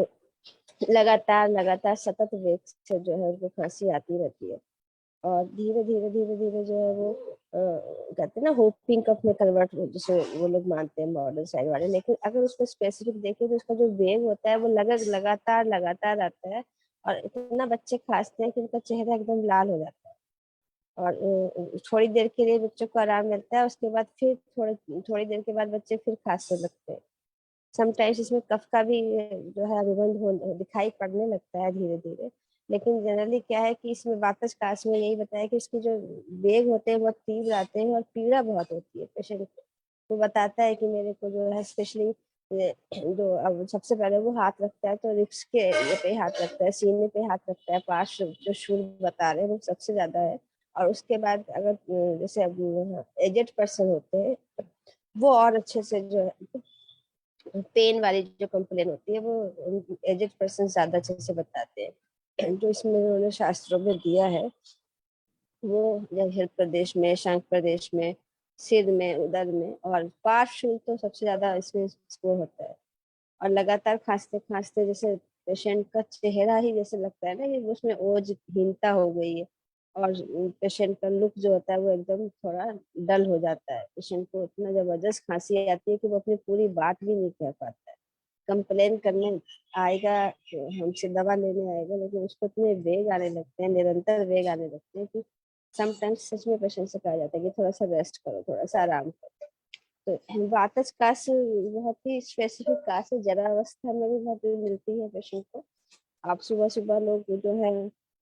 लगातार लगातार सतत वेग से जो है उनको खांसी आती रहती है, और धीरे धीरे धीरे धीरे जो है वो कहते हैं ना होपिंग कफ में कन्वर्ट, जैसे वो लोग मानते हैं मॉडर्न साइड वाले। लेकिन अगर उसको स्पेसिफिक देखें तो उसका जो वेग होता है वो लगातार लगातार आता है, और इतना बच्चे खांसते हैं कि उनका चेहरा एकदम लाल हो जाता है, और थोड़ी देर के लिए बच्चों को आराम मिलता है, उसके बाद फिर थोड़ी देर के बाद बच्चे फिर खांसने लगते हैं। समटाइम्स इसमें कफ का भी जो है अनुबंध दिखाई पड़ने लगता है धीरे धीरे। लेकिन जनरली क्या है कि इसमें वापस कास में यही बताया कि इसके जो वेग होते हैं बहुत तीव्र आते हैं और पीड़ा बहुत होती है पेशेंट को। वो बताता है कि मेरे को जो है स्पेशली जो अब सबसे पहले वो हाथ रखता है तो रिब्स के ये पे हाथ रखता है, सीने पे हाथ रखता है, पार्श्व जो शूल बता रहे हैं वो सबसे ज्यादा है। और उसके बाद अगर जैसे एजेड पर्सन होते हैं वो और अच्छे से जो है पेन वाली जो कंप्लेन होती है वो एजेड पर्सन ज्यादा अच्छे से बताते हैं। जो इसमें उन्होंने शास्त्रों में दिया है वो हृदय प्रदेश में, शंख प्रदेश में, सिर में, उदर में, और पार्श्व तो सबसे ज्यादा इसमें स्कोर होता है। और लगातार खांसते खांसते जैसे पेशेंट का चेहरा ही जैसे लगता है ना कि उसमें ओजहीनता हो गई है, और पेशेंट का लुक जो होता है वो एकदम थोड़ा डल हो जाता है। पेशेंट को इतना जबरदस्त खांसी आती है कि वो अपनी पूरी बात भी नहीं कह पाता है। कंप्लेन करने आएगा, हमसे दवा लेने आएगा, लेकिन उसको इतने वेग आने लगते हैं, निरंतर वेग आने लगते हैं कि समटाइम्स सच में पेशेंट से कहा जाता है कि थोड़ा सा रेस्ट करो, थोड़ा सा आराम करो। तो वातज कास बहुत ही स्पेसिफिक कास है, जरा अवस्था में भी बहुत मिलती है पेशेंट को, आप सुबह-सुबह लोग जो है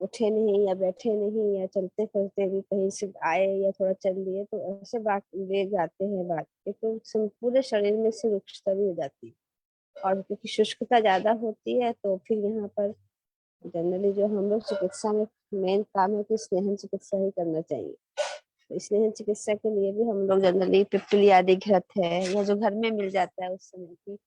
उठे नहीं या बैठे नहीं या चलते-फिरते भी कहीं से आए या थोड़ा चल लिए तो ऐसे बात ले जाते हैं बात के तो पूरे शरीर में से रुक्षता भी हो जाती है। और क्योंकि शुष्कता ज़्यादा होती है तो फिर यहाँ पर जनरली जो हम लोग चिकित्सा में मेन काम है कि स्नेहन चिकित्सा ही करना चाहिए। तो स्नेहन चिकित्सा के लिए भी हम लोग जनरली पिप्पली आदि घृत है या जो घर में मिल जाता है उस समय की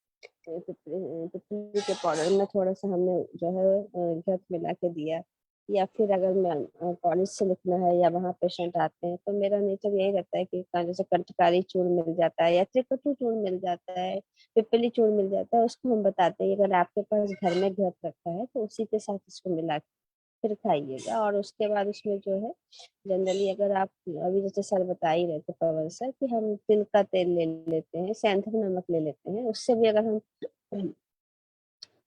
पिप्पली के पाउडर में थोड़ा-सा हमने जो है घृत मिला के दिया या फिर अगर मैं कॉलेज से लिखना है या वहाँ पेशेंट आते हैं तो मेरा नेचर यही रहता है कि जैसे कंठकारी चूर्ण मिल जाता है या त्रिकटु चूर्ण मिल जाता है, पिप्पली चूर्ण मिल जाता है, उसको हम बताते हैं अगर आपके पास घर में घृत रखा है तो उसी के साथ इसको मिला के फिर खाइएगा और उसके बाद उसमें जो है जनरली अगर आप अभी जैसे सर बता ही रहे थे पवन सर कि हम तिल का तेल ले लेते हैं, सैंधव नमक ले लेते हैं, उससे भी अगर हम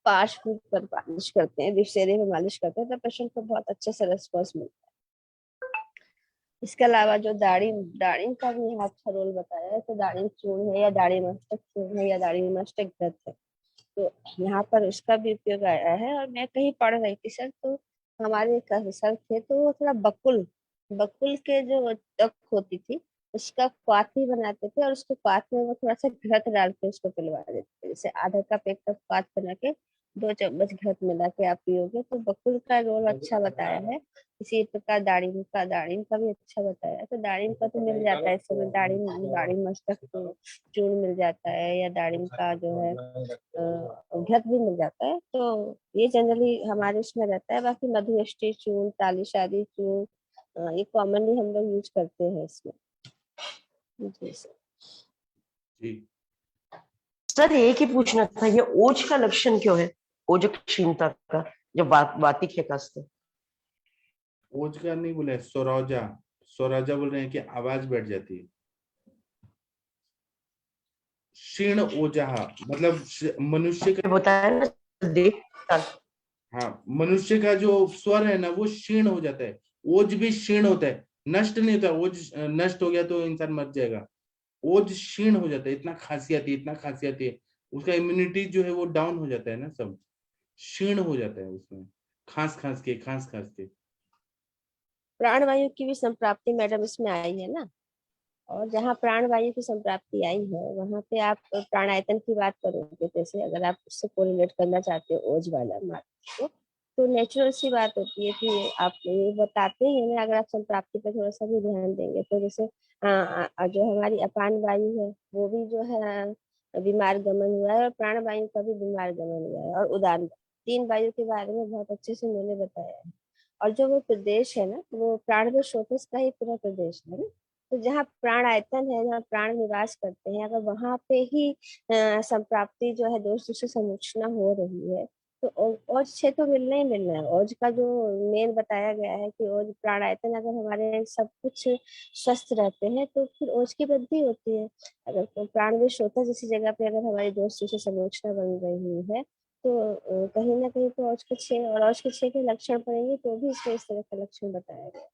पार्श्व पर मालिश करते हैं, दिशेरे में मालिश करते हैं तो पेशेंट को बहुत अच्छे से रिस्पॉन्स मिलता है। इसके अलावा जो दाढ़ीम दाढ़ीम का भी यहाँ अच्छा रोल बताया है तो दाढ़ीम चूर्ण है या दाढ़ी मस्तक चूर्ण है या दाढ़ी मस्तक घृत है तो यहाँ पर उसका भी उपयोग आया है और मैं कहीं पढ़ रही थी सर तो हमारे एक सर थे तो वो थोड़ा बकुल बकुल के जो तक होती थी उसका क्वाथी बनाते थे और उसके क्वाथ में वो थोड़ा सा घृत डाल के उसको पिलवा देते थे जैसे आधा कप एक कप क्वाथ बना के 2 चम्मच घृत मिला के आप पियोगे तो बकुल का रोल अच्छा बताया है। इसी प्रकार दाड़िम का भी अच्छा बताया है तो दाड़िम का तो मिल जाता है इस समय दाड़िम दाड़िम मस्तक चूर्ण मिल जाता है या दाड़िम का जो है घृत भी मिल जाता है तो ये जनरली हमारे उसमें रहता है बाकी मधुष्टि चूर्ण तालिशादी चूर्ण ये कॉमनली हम लोग यूज करते हैं इसमें जी सर। जी सर एक ही पूछना था ये ओज का लक्षण क्यों है ओजक क्षीणता का जब वातिक है कास्ते ओज का नहीं बोले, सोराजा सोराजा बोल रहे हैं कि आवाज बैठ जाती है। क्षीण ओजहा मतलब मनुष्य का, बताया ना देख हाँ मनुष्य का जो स्वर है ना वो क्षीण हो जाता है, ओज भी क्षीण होता है, नष्ट नहीं होता। ओज नष्ट हो गया तो इंसान मर जाएगा, ओज क्षीण हो जाता है। इतना खासियत है, इतना खासियत है, उसका इम्यूनिटी जो है वो डाउन हो जाता है ना, सब क्षीण हो जाता है उसमें, खांस खांस के। प्राणवायु की भी संप्राप्ति मैडम इसमें आई है ना और जहाँ प्राणवायु की संप्राप्ति आई है वहां पे आप प्राणायतन की बात करोगे जैसे अगर आप उससे कोरिलेट करना चाहते हो ओज वाला मार्ग को तो नेचुरल सी बात होती है कि आप ये बताते ही हैं ना अगर आप संप्राप्ति पे थोड़ा सा भी ध्यान देंगे तो जैसे जो हमारी अपान वायु है वो भी जो है बीमार गमन हुआ है और प्राण वायु का भी बीमार गमन हुआ है और उदान 3 वायु के बारे में बहुत अच्छे से उन्होंने बताया है और जो वो प्रदेश है ना वो प्राण स्रोतस का ही पूरा प्रदेश है ना तो जहाँ प्राण आयतन है जहाँ प्राण निवास करते हैं अगर वहां पे ही संप्राप्ति जो है दोष से समुचना हो रही है तो ओज से तो मिलना ही मिलना है ओज का जो मेन बताया गया है कि ओज प्राण आयतन अगर हमारे सब कुछ स्वस्थ रहते हैं तो फिर ओज की वृद्धि होती है अगर तो प्राण में श्रोता जैसी जगह पे अगर हमारी दोष से समुचना बन रही है तो कहीं ना कहीं तो औज के 6 और औज के 6 के लक्षण पड़ेंगे तो भी इसमें इस तरह का लक्षण बताया गया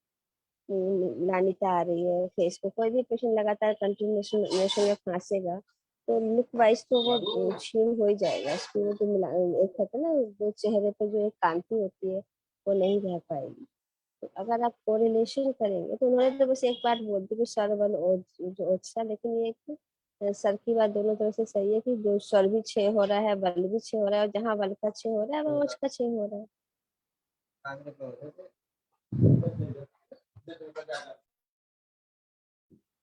लानिता आ रही है फेस पे कोई भी पेशेंट लगातार कंटिन्यूशन में खांसेगा तो लुक वाइज तो वो क्षीण हो ही जाएगा उसकी वो जो एक कहते हैं ना जो चेहरे पे जो एक कांति होती है वो नहीं रह पाएगी तो अगर आप कोरिलेशन करेंगे तो उन्होंने तो बस एक बात बोल दी कि स्वर बल जो ओजसा लेकिन ये एक सर की बात दोनों तरफ से सही है कि जो स्वर भी क्षय हो रहा है बल भी क्षय हो रहा है और जहाँ बल का क्षय हो रहा है वहाँ ओज का क्षय हो रहा है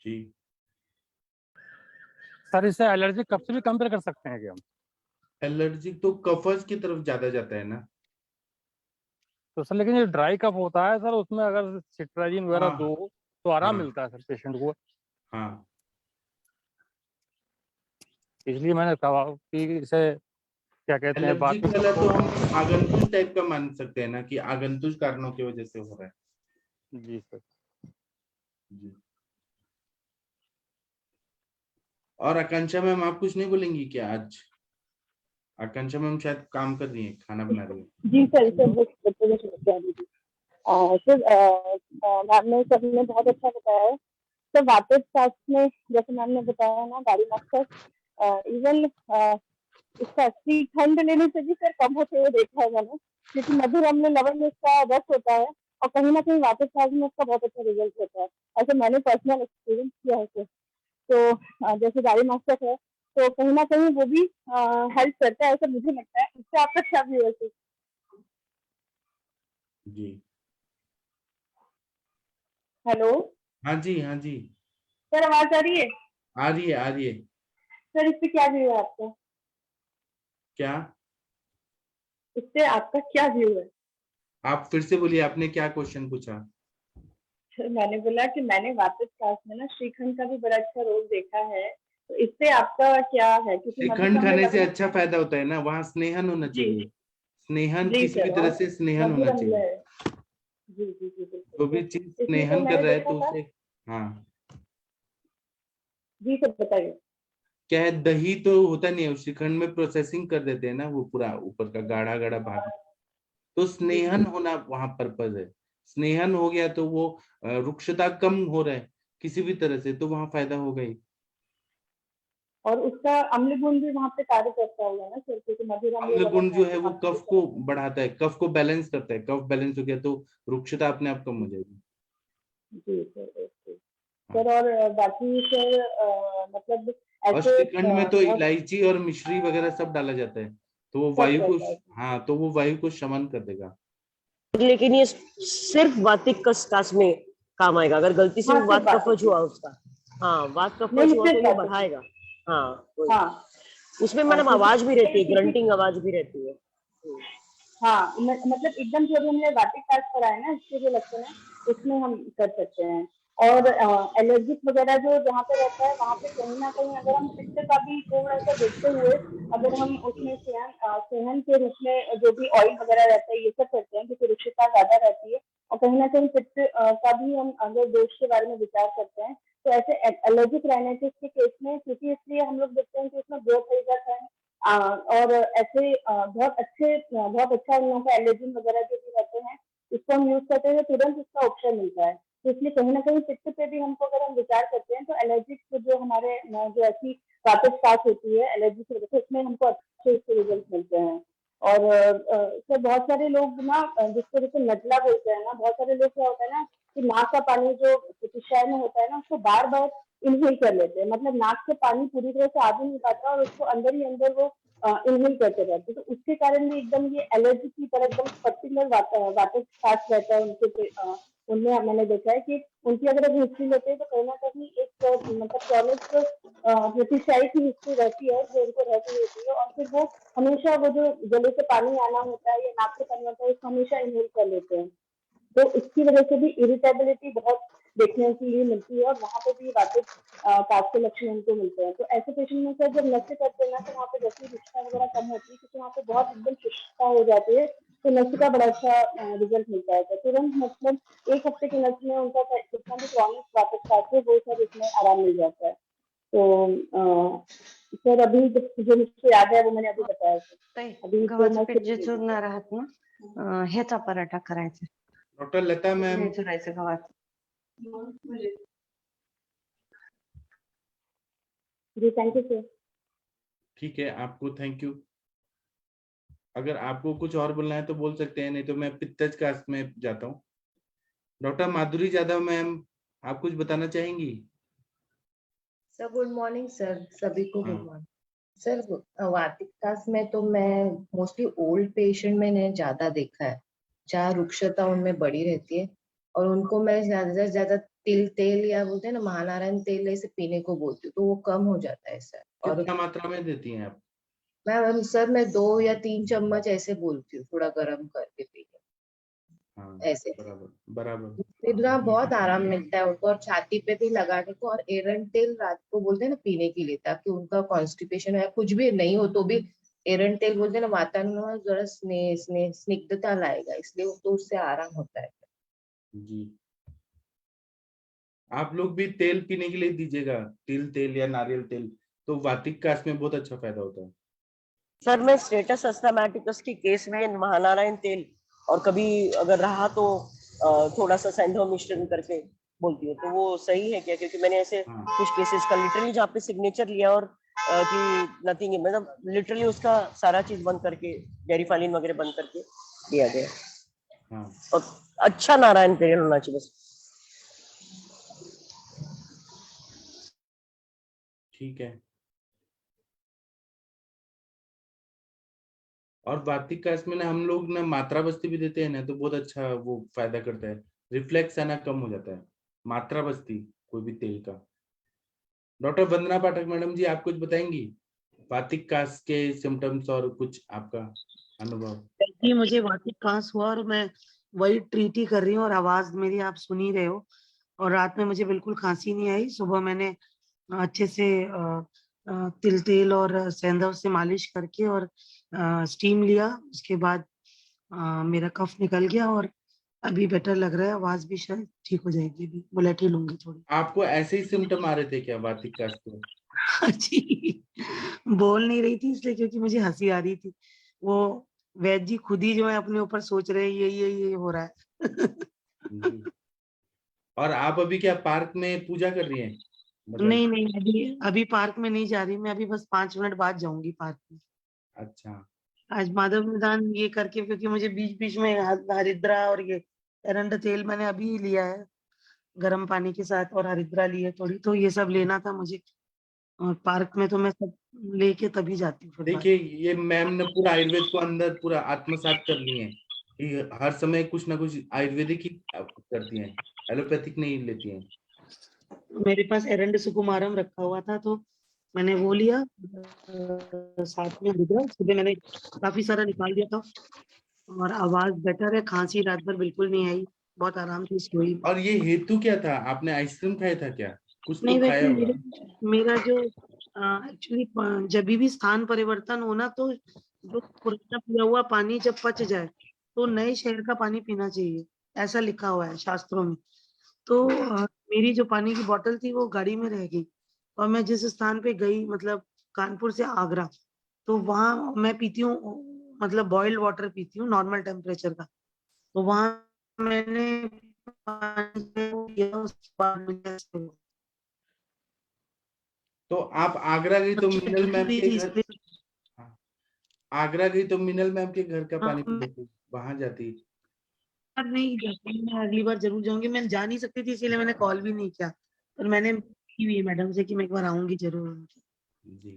जी सर इससे एलर्जी कब से भी कंपेयर कर सकते हैं क्या हम एलर्जिक तो कफज की तरफ ज्यादा जाता है ना। तो सर लेकिन ये ड्राई कफ होता है सर उसमें अगर सिट्राजिन वगैरह हाँ दो तो आराम हाँ मिलता है सर पेशेंट को हाँ इसलिए मैंने कहा कि इसे क्या कहते हैं बात एलर्जिक वाला तो हम आगंतुक टाइप का मान सकते हैं ना कि आगंतुक कारणों की वजह से हो रहा है। जी सर जी और आकांक्षा मैम आप कुछ नहीं बोलेंगी क्या आज? आकांक्षा मैम शायद काम कर रही है, खाना बना रही है। जी सर सर बच्चों को समस्या दी थी सर मैम ने सर ने बहुत अच्छा बताया है सर वापस शास्त्र में जैसे मैम ने बताया ना गाड़ी मकसद इवन इसका श्रीखंड लेने से भी सर कम होते हुए देखा है मैंने, क्योंकि मधुर अम्ल लवण में इसका रस होता है और कहीं ना कहीं वातस्पाज्म में इसका बहुत अच्छा रिजल्ट होता है। ऐसे मैंने पर्सनल एक्सपीरियंस किया है सर। तो जैसे गाड़ी मास्टर है तो कहीं ना कहीं वो भी हेल्प करता है, ऐसा मुझे लगता है। इससे आपका क्या व्यू है सर? जी हेलो हाँ जी, हाँ जी, सर, आवाज आ रही है? आ रही है, आ रही है। सर, इस पे क्या व्यू है आपका? क्या? इस पे आपका क्या व्यू है? आप फिर से बोलिए, आपने क्या क्वेश्चन पूछा? सर, मैंने बोला कि मैंने वापस क्लास में ना श्रीखंड का भी बड़ा अच्छा रोल देखा है, तो इससे आपका क्या है? क्योंकि श्रीखंड मधुकम में खाने से लवण। अच्छा फायदा होता है ना, वहाँ स्नेहन होना जी चाहिए। स्नेहन जी किसी भी सर, तरह और से स्नेहन मधुर होना अम्ल चाहिए। है। जी जी जी बिल्कुल जो सर। भी चीज इसलिए तो स्नेहन कर मैंने रहा है देखा तो था। उसे, हाँ, जी सर, बताइए। क्या है, दही तो होता नहीं है, श्रीखंड में प्रोसेसिंग कर देते हैं ना, वो पूरा ऊपर का गाढ़ा गाढ़ा भाग। तो जी स्नेहन होना वहां पर्पज है। स्नेहन हो गया तो वो रुक्षता कम हो रहा है किसी भी तरह से, तो वहां फायदा हो गई। और उसका अम्ल गुण भी वहाँ पे कार्य करता होगा ना सर, क्योंकि मधुर अम्ल अम्ल लवण गुण है जो है तो वो खांसी कफ के को समय। बढ़ाता है, कफ को बैलेंस करता है। कफ बैलेंस हो गया तो रुक्षता अपने आप कम हो जाएगी। जी सर, ओके हाँ। सर। और बाकी सर मतलब और ऐसे श्रीखंड में तो बहुत इलायची और मिश्री वगैरह सब डाला जाता है, तो वो सब वायु को, रहता है। हाँ, तो वो वायु को शमन कर देगा। लेकिन ये सिर्फ वातिक कस में काम आएगा, अगर गलती से हाँ, भी सिर्फ वात बात कफज हुआ उसका। हाँ, वात नहीं कफज नहीं, हुआ तो सिर्फ ये बात है। बढ़ाएगा। हाँ, वही। हाँ, उसमें मैडम क्योंकि आवाज भी रहती है, किसी ग्रंटिंग आवाज भी रहती है। हाँ, मतलब एकदम जो भी हमने वाटिक कास्ट करा है ना, इसके जो लक्षण है उसमें हम कर सकते हैं। और एलर्जिक वगैरह जो जहाँ पे रहता है वहाँ पे कहीं ना कहीं अगर हम पित्त का भी थोड़ा सा देखते हुए अगर हम उसमें सेहन के रूप में जो भी ऑयल वगैरह रहता है ये सब करते हैं, क्योंकि रुक्षता ज्यादा रहती है और कहीं ना कहीं पित्त का भी हम अगर दोष के बारे में विचार करते हैं तो ऐसे एलर्जिक राइनाइटिस के केस में, क्योंकि इसलिए हम लोग देखते हैं कि उसमें ग्रोथ हो जाता है। और ऐसे बहुत अच्छा उन लोगों का एलर्जी वगैरह जो भी रहते हैं इसको हम यूज करते हैं तो तुरंत इसका ऑप्शन मिलता है। तो इसलिए कहीं ना कहीं पित्त पे भी हमको अगर हम विचार करते हैं तो एलर्जिक जो हमारे जो ऐसी वापस पास होती है एलर्जी की वजह से उसमें हमको अच्छे इसके रिजल्ट मिलते हैं। और सर बहुत सारे लोग ना जिसको जैसे नजला बोलते हैं ना, बहुत सारे लोग क्या होता है ना कि नाक का पानी जो प्रतीक्षाएं में होता है ना उसको बार बार इनहेल कर लेते हैं, मतलब नाक से पानी पूरी तरह से आ भी नहीं पाता और उसको अंदर ही अंदर वो इनहेल करते रहते हैं, तो उसके कारण भी एकदम ये एलर्जी की तरह एकदम पर्टिकुलर वापस पास रहता है उनके उनमें मैंने देखा है कि उनकी अगर हिस्ट्री लेते हैं तो कहीं ना कहीं एक मतलब क्रॉनिक प्रतिशाई की हिस्ट्री रहती है जो उनको रहती होती है, और फिर वो हमेशा वो जो गले से पानी आना होता है या नाक से पानी आता है उसको हमेशा इनहेल कर लेते हैं। तो इसकी वजह से भी इरिटेबिलिटी बहुत देखने के लिए मिलती है और वहाँ पे भी वापस कास्ट के लक्षण उनको मिलते हैं। तो ऐसे पेशेंट में सर जब नशे करते हैं ना तो वहाँ पे जैसे रुक्षता वगैरह कम होती है क्योंकि वहाँ पे बहुत एकदम शुष्कता हो जाती है, तो नशे का बड़ा अच्छा रिजल्ट मिलता है। तो तुरंत मतलब 1 हफ्ते के नशे में उनका जितना भी क्रॉनिक वापस कास्ट है वो सब इसमें आराम मिल जाता है। तो सर अभी जो मुझको याद है वो मैंने अभी बताया सर। अभी तो गव्हाचं मैं पीठ जे चुरणार आहात ना ह्याचा पराठा करायचा, डॉक्टर लता मैम, नाही चुरायचं गव्हाचं। जी थैंक यू सर। ठीक है, आपको थैंक यू। अगर आपको कुछ और बोलना है तो बोल सकते हैं, नहीं तो मैं पित्तज कास्ट में जाता हूँ। डॉक्टर माधुरी जाधव मैम, आप कुछ बताना चाहेंगी? सर गुड मॉर्निंग सर, सभी को हाँ। Good morning sir. वातिकास में तो मैं मोस्टली ओल्ड पेशेंट में ने ज्यादा देखा है जहाँ रुक्षता उनमें बड़ी रहती है और उनको मैं ज्यादा से ज्यादा तिल तेल या बोलते हैं ना महानारायण तेल ऐसे पीने को बोलती हूँ तो वो कम हो जाता है सर। और कितना मात्रा में देती हैं आप? मैं 2 या 3 चम्मच ऐसे बोलती हूँ, थोड़ा गर्म करके पीने हाँ, ऐसे। बराबर बराबर। फिर ना बहुत आराम मिलता है उनको और छाती पे भी लगाने को, और एरंड तेल रात को बोलते हैं ना पीने के लिए ताकि उनका कॉन्स्टिपेशन या कुछ भी नहीं हो तो भी एरंड तेल बोलते हैं ना वातावरण में जरा स्निग्धता लाएगा, इसलिए तो उससे आराम होता है। जी, आप लोग भी तेल पीने के लिए दीजिएगा, तिल तेल या नारियल तेल, तो वातिक कास्ट में बहुत अच्छा फायदा होता है। सर मैं स्टेटस अस्थमाटिकस के केस में महानारायण तेल और कभी अगर रहा तो थोड़ा सा सैंधव मिश्रण करके बोलती हूँ, तो वो सही है क्या? क्योंकि मैंने ऐसे हाँ। कुछ केसेस का लिटरली जहाँ पे सिग्नेचर लिया और कि नथिंग, मतलब लिटरली उसका सारा चीज बंद करके, डेरिफालिन वगैरह बंद करके दिया गया। हाँ और अच्छा नारायण पीरियड होना चाहिए बस। ठीक है। और वार्तिक का इसमें ना हम लोग ना मात्रा बस्ती भी देते हैं ना, तो बहुत अच्छा वो फायदा करता है, रिफ्लेक्स आना कम हो जाता है मात्रा बस्ती कोई भी तेल का। डॉक्टर वंदना पाठक मैडम जी, आप कुछ बताएंगी वार्तिक कास के सिम्टम्स और कुछ आपका अनुभव? जी मुझे वार्तिक कास हुआ और मैं वही ट्रीट ही कर रही हूँ और आवाज मेरी आप सुन ही रहे हो। और रात में मुझे बिल्कुल खांसी नहीं आई। सुबह मैंने अच्छे से तिल तेल और सेंधव से मालिश करके और स्टीम लिया। उसके बाद मेरा कफ निकल गया और अभी बेटर लग रहा है। आवाज भी शायद ठीक हो जाएगी, अभी बुलेट ही लूंगी थोड़ी। आपको ऐसे ही सिम्टम आ रहे थे क्या वार्तिक कास के? जी बोल नहीं रही थी इसलिए क्योंकि मुझे हंसी आ रही थी। वो वैद्य जी खुद ही जो है अपने ऊपर सोच रहे हैं ये हो रहा है। जी। और आप अभी क्या पार्क में पूजा कर रही हैं? मतलब नहीं नहीं अभी पार्क में नहीं जा रही मैं। अभी बस 5 मिनट बाद जाऊंगी पार्क में। अच्छा। आज माधव निदान ये करके, क्योंकि मुझे बीच बीच में हरिद्रा और ये एरंड तेल मैंने अभी ही लिया है गर्म पानी के साथ, और हरिद्रा ली है थोड़ी, तो ये सब लेना था मुझे। और पार्क में तो मैं सब लेके तभी जाती हूँ फिर बाद। देखिए ये मैम ने पूरा आयुर्वेद को अंदर पूरा आत्मसात कर लिए हैं। ये हर समय कुछ ना कुछ आयुर्वेदिक ही करती हैं, एलोपैथिक नहीं लेती हैं। मेरे पास एरंड सुकुमारम रखा हुआ था तो मैंने वो लिया साथ में हरिद्रा। सुबह मैंने काफी सारा निकाल दिया था और आवाज बेटर है। खांसी रात भर बिल्कुल नहीं आई, बहुत आराम से सोई। और ये हेतु क्या था? आपने आइसक्रीम खाया था क्या? कुछ तो नहीं खाया वैसे होगा। मेरा जो एक्चुअली जब भी स्थान परिवर्तन होना तो जो पुराना पिया हुआ पानी जब पच जाए तो नए शहर का पानी पीना चाहिए, ऐसा लिखा हुआ है शास्त्रों में। तो मेरी जो पानी की बोतल थी वो गाड़ी में रह गई और मैं जिस स्थान पे गई, मतलब कानपुर से आगरा, तो वहां मैं पीती हूँ, मतलब बॉइल्ड वाटर पीती हूँ नॉर्मल टेम्परेचर का। तो वहां मैंने पानी पिया, उसके बाद मुझे ऐसे हुआ। तो आप आगरा गई तो मिनल मैम के घर, इसलिए हाँ, आगरा गई तो मिनल मैम के घर का पानी पी मैं लेती, वहां जाती। नहीं जाती, मैं अगली बार जरूर जाऊंगी। मैं जा नहीं सकती थी इसीलिए मैंने कॉल भी नहीं किया, पर मैंने की हुई है मैडम से कि मैं एक बार आऊंगी जरूर। जी।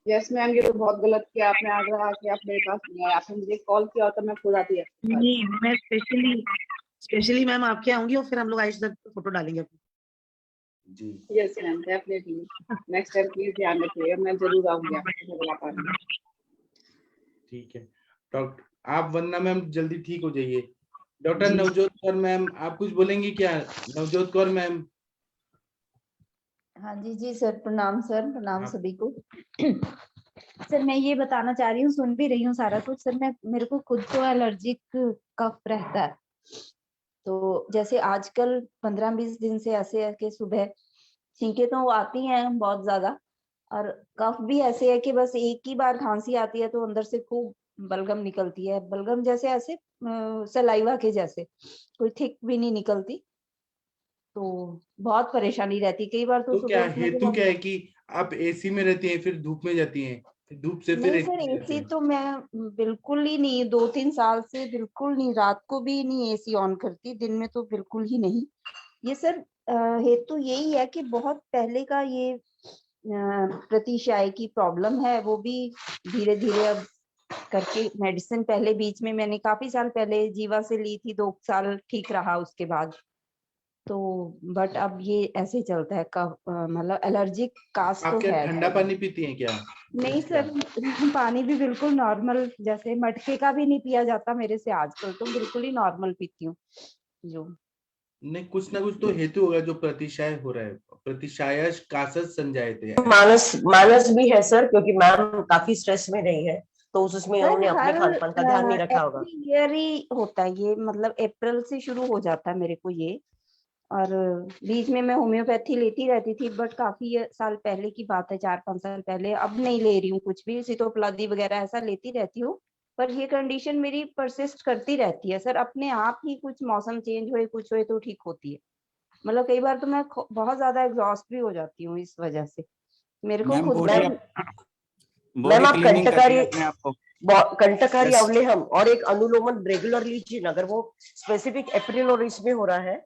यस मैम, ये तो बहुत गलत किया आपने, आगरा आके आप मेरे पास नहीं आए। आपने मुझे कॉल किया होता मैं खुद आती। नहीं मैं स्पेशली मैम आपके आऊंगी और फिर हम लोग आयुष दत्त पे फोटो डालेंगे अपनी। जी yes ma'am, definitely next time please ध्यान रखिएगा, मैं जरूर आऊंगी आपके घर आप आना। ठीक है डॉक्टर, आप वंदना मैम जल्दी ठीक हो जाइए। डॉक्टर जी। नवजोत कौर मैम, आप कुछ बोलेंगी क्या? नवजोत कौर मैम। हाँ जी जी सर, प्रणाम सर, प्रणाम आप सभी को। सर मैं ये बताना चाह रही हूँ, सुन भी रही हूँ सारा कुछ सर। मेरे को खुद को एलर्जिक कफ रहता है। तो जैसे आजकल 15-20 दिन से ऐसे है कि सुबह छींके तो आती हैं बहुत ज्यादा, और कफ भी ऐसे है कि बस एक ही बार खांसी आती है तो अंदर से खूब बलगम निकलती है। बलगम जैसे ऐसे सलाइवा के जैसे, कोई थिक भी नहीं निकलती। तो बहुत परेशानी रहती, कई बार तो तो क्या सुबह उठने के हेतु बाद। क्या है कि आप एसी में रहती हैं फिर धूप में जाती हैं, फिर धूप से फिर नहीं एसी सर, में जाती एसी हैं? तो मैं बिल्कुल ही नहीं, 2-3 साल से बिल्कुल नहीं, रात को भी नहीं एसी ऑन करती, दिन में तो बिल्कुल ही नहीं। ये सर हेतु यही है कि बहुत पहले का ये प्रतिशाय की प्रॉब्लम है, वो भी धीरे धीरे अब करके मेडिसिन, पहले बीच में मैंने काफी साल पहले जीवा से ली थी, 2 साल ठीक रहा उसके बाद तो। बट अब ये ऐसे ही चलता है, मतलब एलर्जिक कास आप तो क्या है ठंडा सर। पानी पीती हैं क्या? नहीं क्या? सर, पानी भी बिल्कुल नॉर्मल, जैसे मटके का भी नहीं पिया जाता मेरे से आजकल, तो बिल्कुल ही नॉर्मल पीती हूँ जो। नहीं, कुछ ना कुछ तो हेतु होगा जो प्रतिशाय हो रहा है। प्रतिशाय कासस संजायते, मानस मानस भी है सर, क्योंकि मैम काफी स्ट्रेस में रही है, तो उसमें सर उन्होंने अपने हर खान पान का ध्यान नहीं रखा होगा। एवरी ईयर ही होता है ये, मतलब अप्रैल से शुरू हो जाता है मेरे को ये। और बीच में मैं होम्योपैथी लेती रहती थी, बट काफी साल पहले की बात है, 4-5 साल पहले। अब नहीं ले रही हूँ कुछ भी, सितोप्लादी वगैरह ऐसा लेती रहती हूँ। पर ये कंडीशन मेरी परसिस्ट करती रहती है सर, अपने आप ही कुछ मौसम चेंज हुए कुछ हुए तो ठीक होती है। मतलब कई बार तो मैं बहुत ज्यादा एग्जॉस्ट भी हो जाती हूँ इस वजह से। मेरे को मैम खुद बॉडी मैम बॉडी मैम आप क्लीनिंग करनी कंटकारी है अपने आप को। कंटकारी Yes. अवलेहम और एक अनुलोमन रेगुलर लीजिए ना, अगर वो स्पेसिफिक अप्रैल और इसमें हो रहा है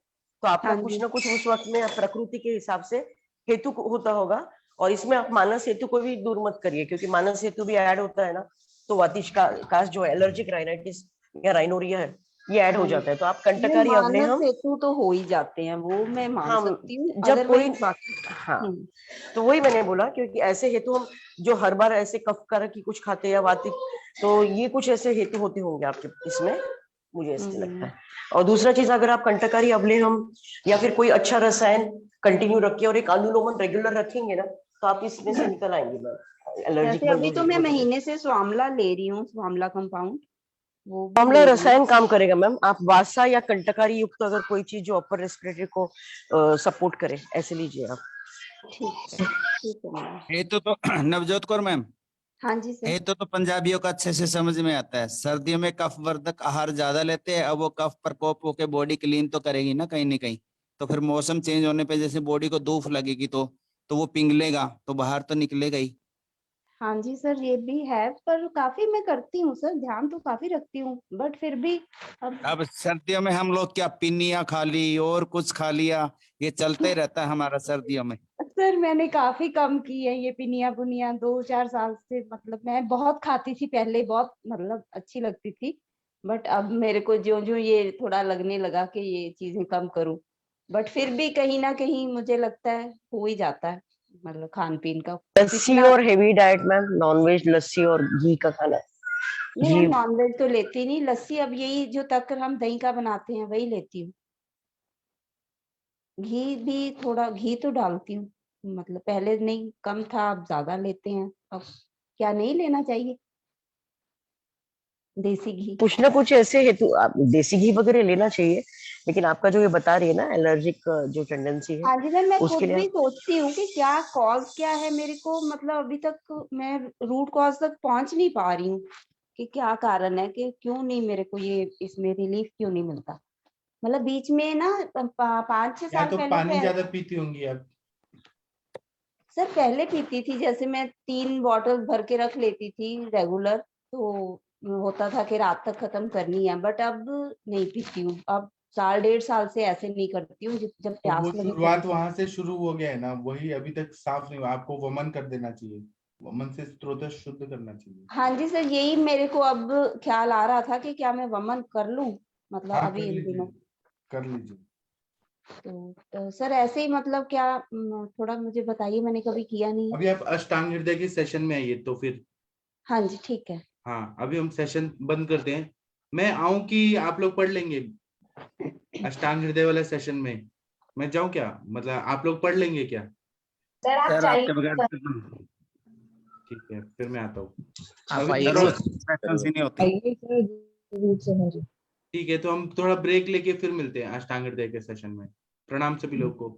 तो आपका हाँ कुछ जी ना कुछ उस वक्त में प्रकृति के हिसाब से हेतु होता होगा। और इसमें आप मानस हेतु को भी दूर मत करिए, क्योंकि मानस हेतु भी ऐड होता है ना, तो वातिश का जो एलर्जिक राइनाइटिस या राइनोरिया है ये ऐड हो हाँ जी। जाता है। तो आप नहीं, कंटकारी मानस अवलेहम, हेतु तो हो ही जाते हैं, वो मैं मान हाँ सकती हूँ जब कोई अदरवाइज बाकी। हाँ तो वही मैंने बोला, क्योंकि ऐसे हेतु हम जो हर बार ऐसे कफ कर की कुछ खाते हैं या वातिक, तो ये कुछ ऐसे हेतु होते होंगे आपके इसमें, मुझे ऐसे लगता है। और दूसरा चीज, अगर आप कंटकारी अवलेहम या फिर कोई अच्छा रसायन कंटिन्यू रखिए और एक अनुलोमन रेगुलर रखेंगे ना, तो आप इसमें से निकल आएंगे मैम। एलर्जिक जैसे अभी तो मैं महीने से स्वामला ले रही हूँ, स्वामला कंपाउंड, वो भी मामला ले रही हूँ। रसायन काम करेगा मैम। आप वासा या कंटकारी युक्त अगर कोई चीज जो अपर रेस्पिरेटरी को सपोर्ट करे ऐसे लीजिए आप। ठीक है मैम। हेतु तो नवजोत कौर मैम, हाँ जी सर। हेतु तो पंजाबियों का अच्छे से समझ में आता है। सर्दियों में कफ वर्धक आहार ज्यादा लेते हैं, अब वो कफ प्रकोप होकर बॉडी क्लीन तो करेगी ना कहीं ना कहीं, तो फिर मौसम चेंज होने पे जैसे बॉडी को धूप लगेगी तो वो पिघलेगा तो बाहर तो निकलेगा ही। हाँ जी सर, ये भी है, पर काफी मैं करती हूँ सर, ध्यान तो काफी रखती हूँ, बट फिर भी अब सर्दियों में हम लोग क्या पिन्नियां खा ली और कुछ खा लिया, ये चलता ही रहता है हमारा सर्दियों में। सर मैंने काफी कम की है ये पिनिया पुनिया 2-4 साल से, मतलब मैं बहुत खाती थी पहले, बहुत मतलब अच्छी लगती थी, बट अब मेरे को जो जो ये थोड़ा लगने लगा कि ये चीजें कम करूं, बट फिर भी कहीं ना कहीं मुझे लगता है हो ही जाता है, मतलब खान पीन का लस्सी और हेवी डाइट मैम, नॉनवेज लस्सी और घी का खाना। नहीं, घी नॉनवेज तो लेती नहीं, लस्सी अब यही जो तक हम दही का बनाते हैं वही लेती हूँ। घी भी थोड़ा घी तो डालती हूँ, मतलब पहले नहीं कम था, अब ज्यादा लेते हैं। अब क्या नहीं लेना चाहिए देसी घी? कुछ ना कुछ ऐसे हेतु, आप देसी घी वगैरह लेना चाहिए, लेकिन आपका जो ये बता रही है ना एलर्जिक जो टेंडेंसी है, हाँ जी मैम, मैं खुद उसके लिए भी सोचती हूँ कि क्या कॉज क्या है मेरे को, मतलब अभी तक मैं रूट कॉज तक पहुंच नहीं पा रही हूँ कि क्या कारण है, कि क्यों नहीं मेरे को ये इसमें रिलीफ क्यों नहीं मिलता। मतलब बीच में ना 5-6 या साल तो पहले पानी ज्यादा पीती होंगी आप। सर पहले पीती थी, जैसे मैं 3 बॉटल भर के रख लेती थी रेगुलर, तो होता था कि रात तक खत्म करनी है, बट अब नहीं पीती हूँ। अब 1.5 साल से ऐसे नहीं करती हूँ, जब तो वो प्यास लगे शुरुआत वहां से शुरू हो गया है ना, वही अभी तक साफ नहीं हुआ। आपको वमन कर देना चाहिए, वमन से स्रोत शुद्ध करना चाहिए। हाँ जी सर, यही मेरे को अब ख्याल आ रहा था कि क्या मैं वमन कर लूं, मतलब हाँ अभी कर इन लीजिए, दिनों। कर लीजिए। तो सर ऐसे ही मतलब क्या, थोड़ा मुझे बताइए, मैंने कभी किया नहीं। अभी आप अष्टांग हृदय के सेशन में आइए तो फिर। हाँ जी ठीक है। हाँ अभी हम सेशन बंद करते हैं। मैं आऊं कि आप लोग पढ़ लेंगे अष्टांग हृदय वाले सेशन में? मैं जाऊं क्या, मतलब आप लोग पढ़ लेंगे क्या? सर आप सर आपके चाहिए बगैर ठीक है फिर मैं आता हूँ। आप अभी आइए थोड़ा सेशंस ही नहीं होती। ठीक है, तो हम थोड़ा ब्रेक लेके फिर मिलते हैं अष्टांग हृदय के सेशन में। प्रणाम सभी लोग को।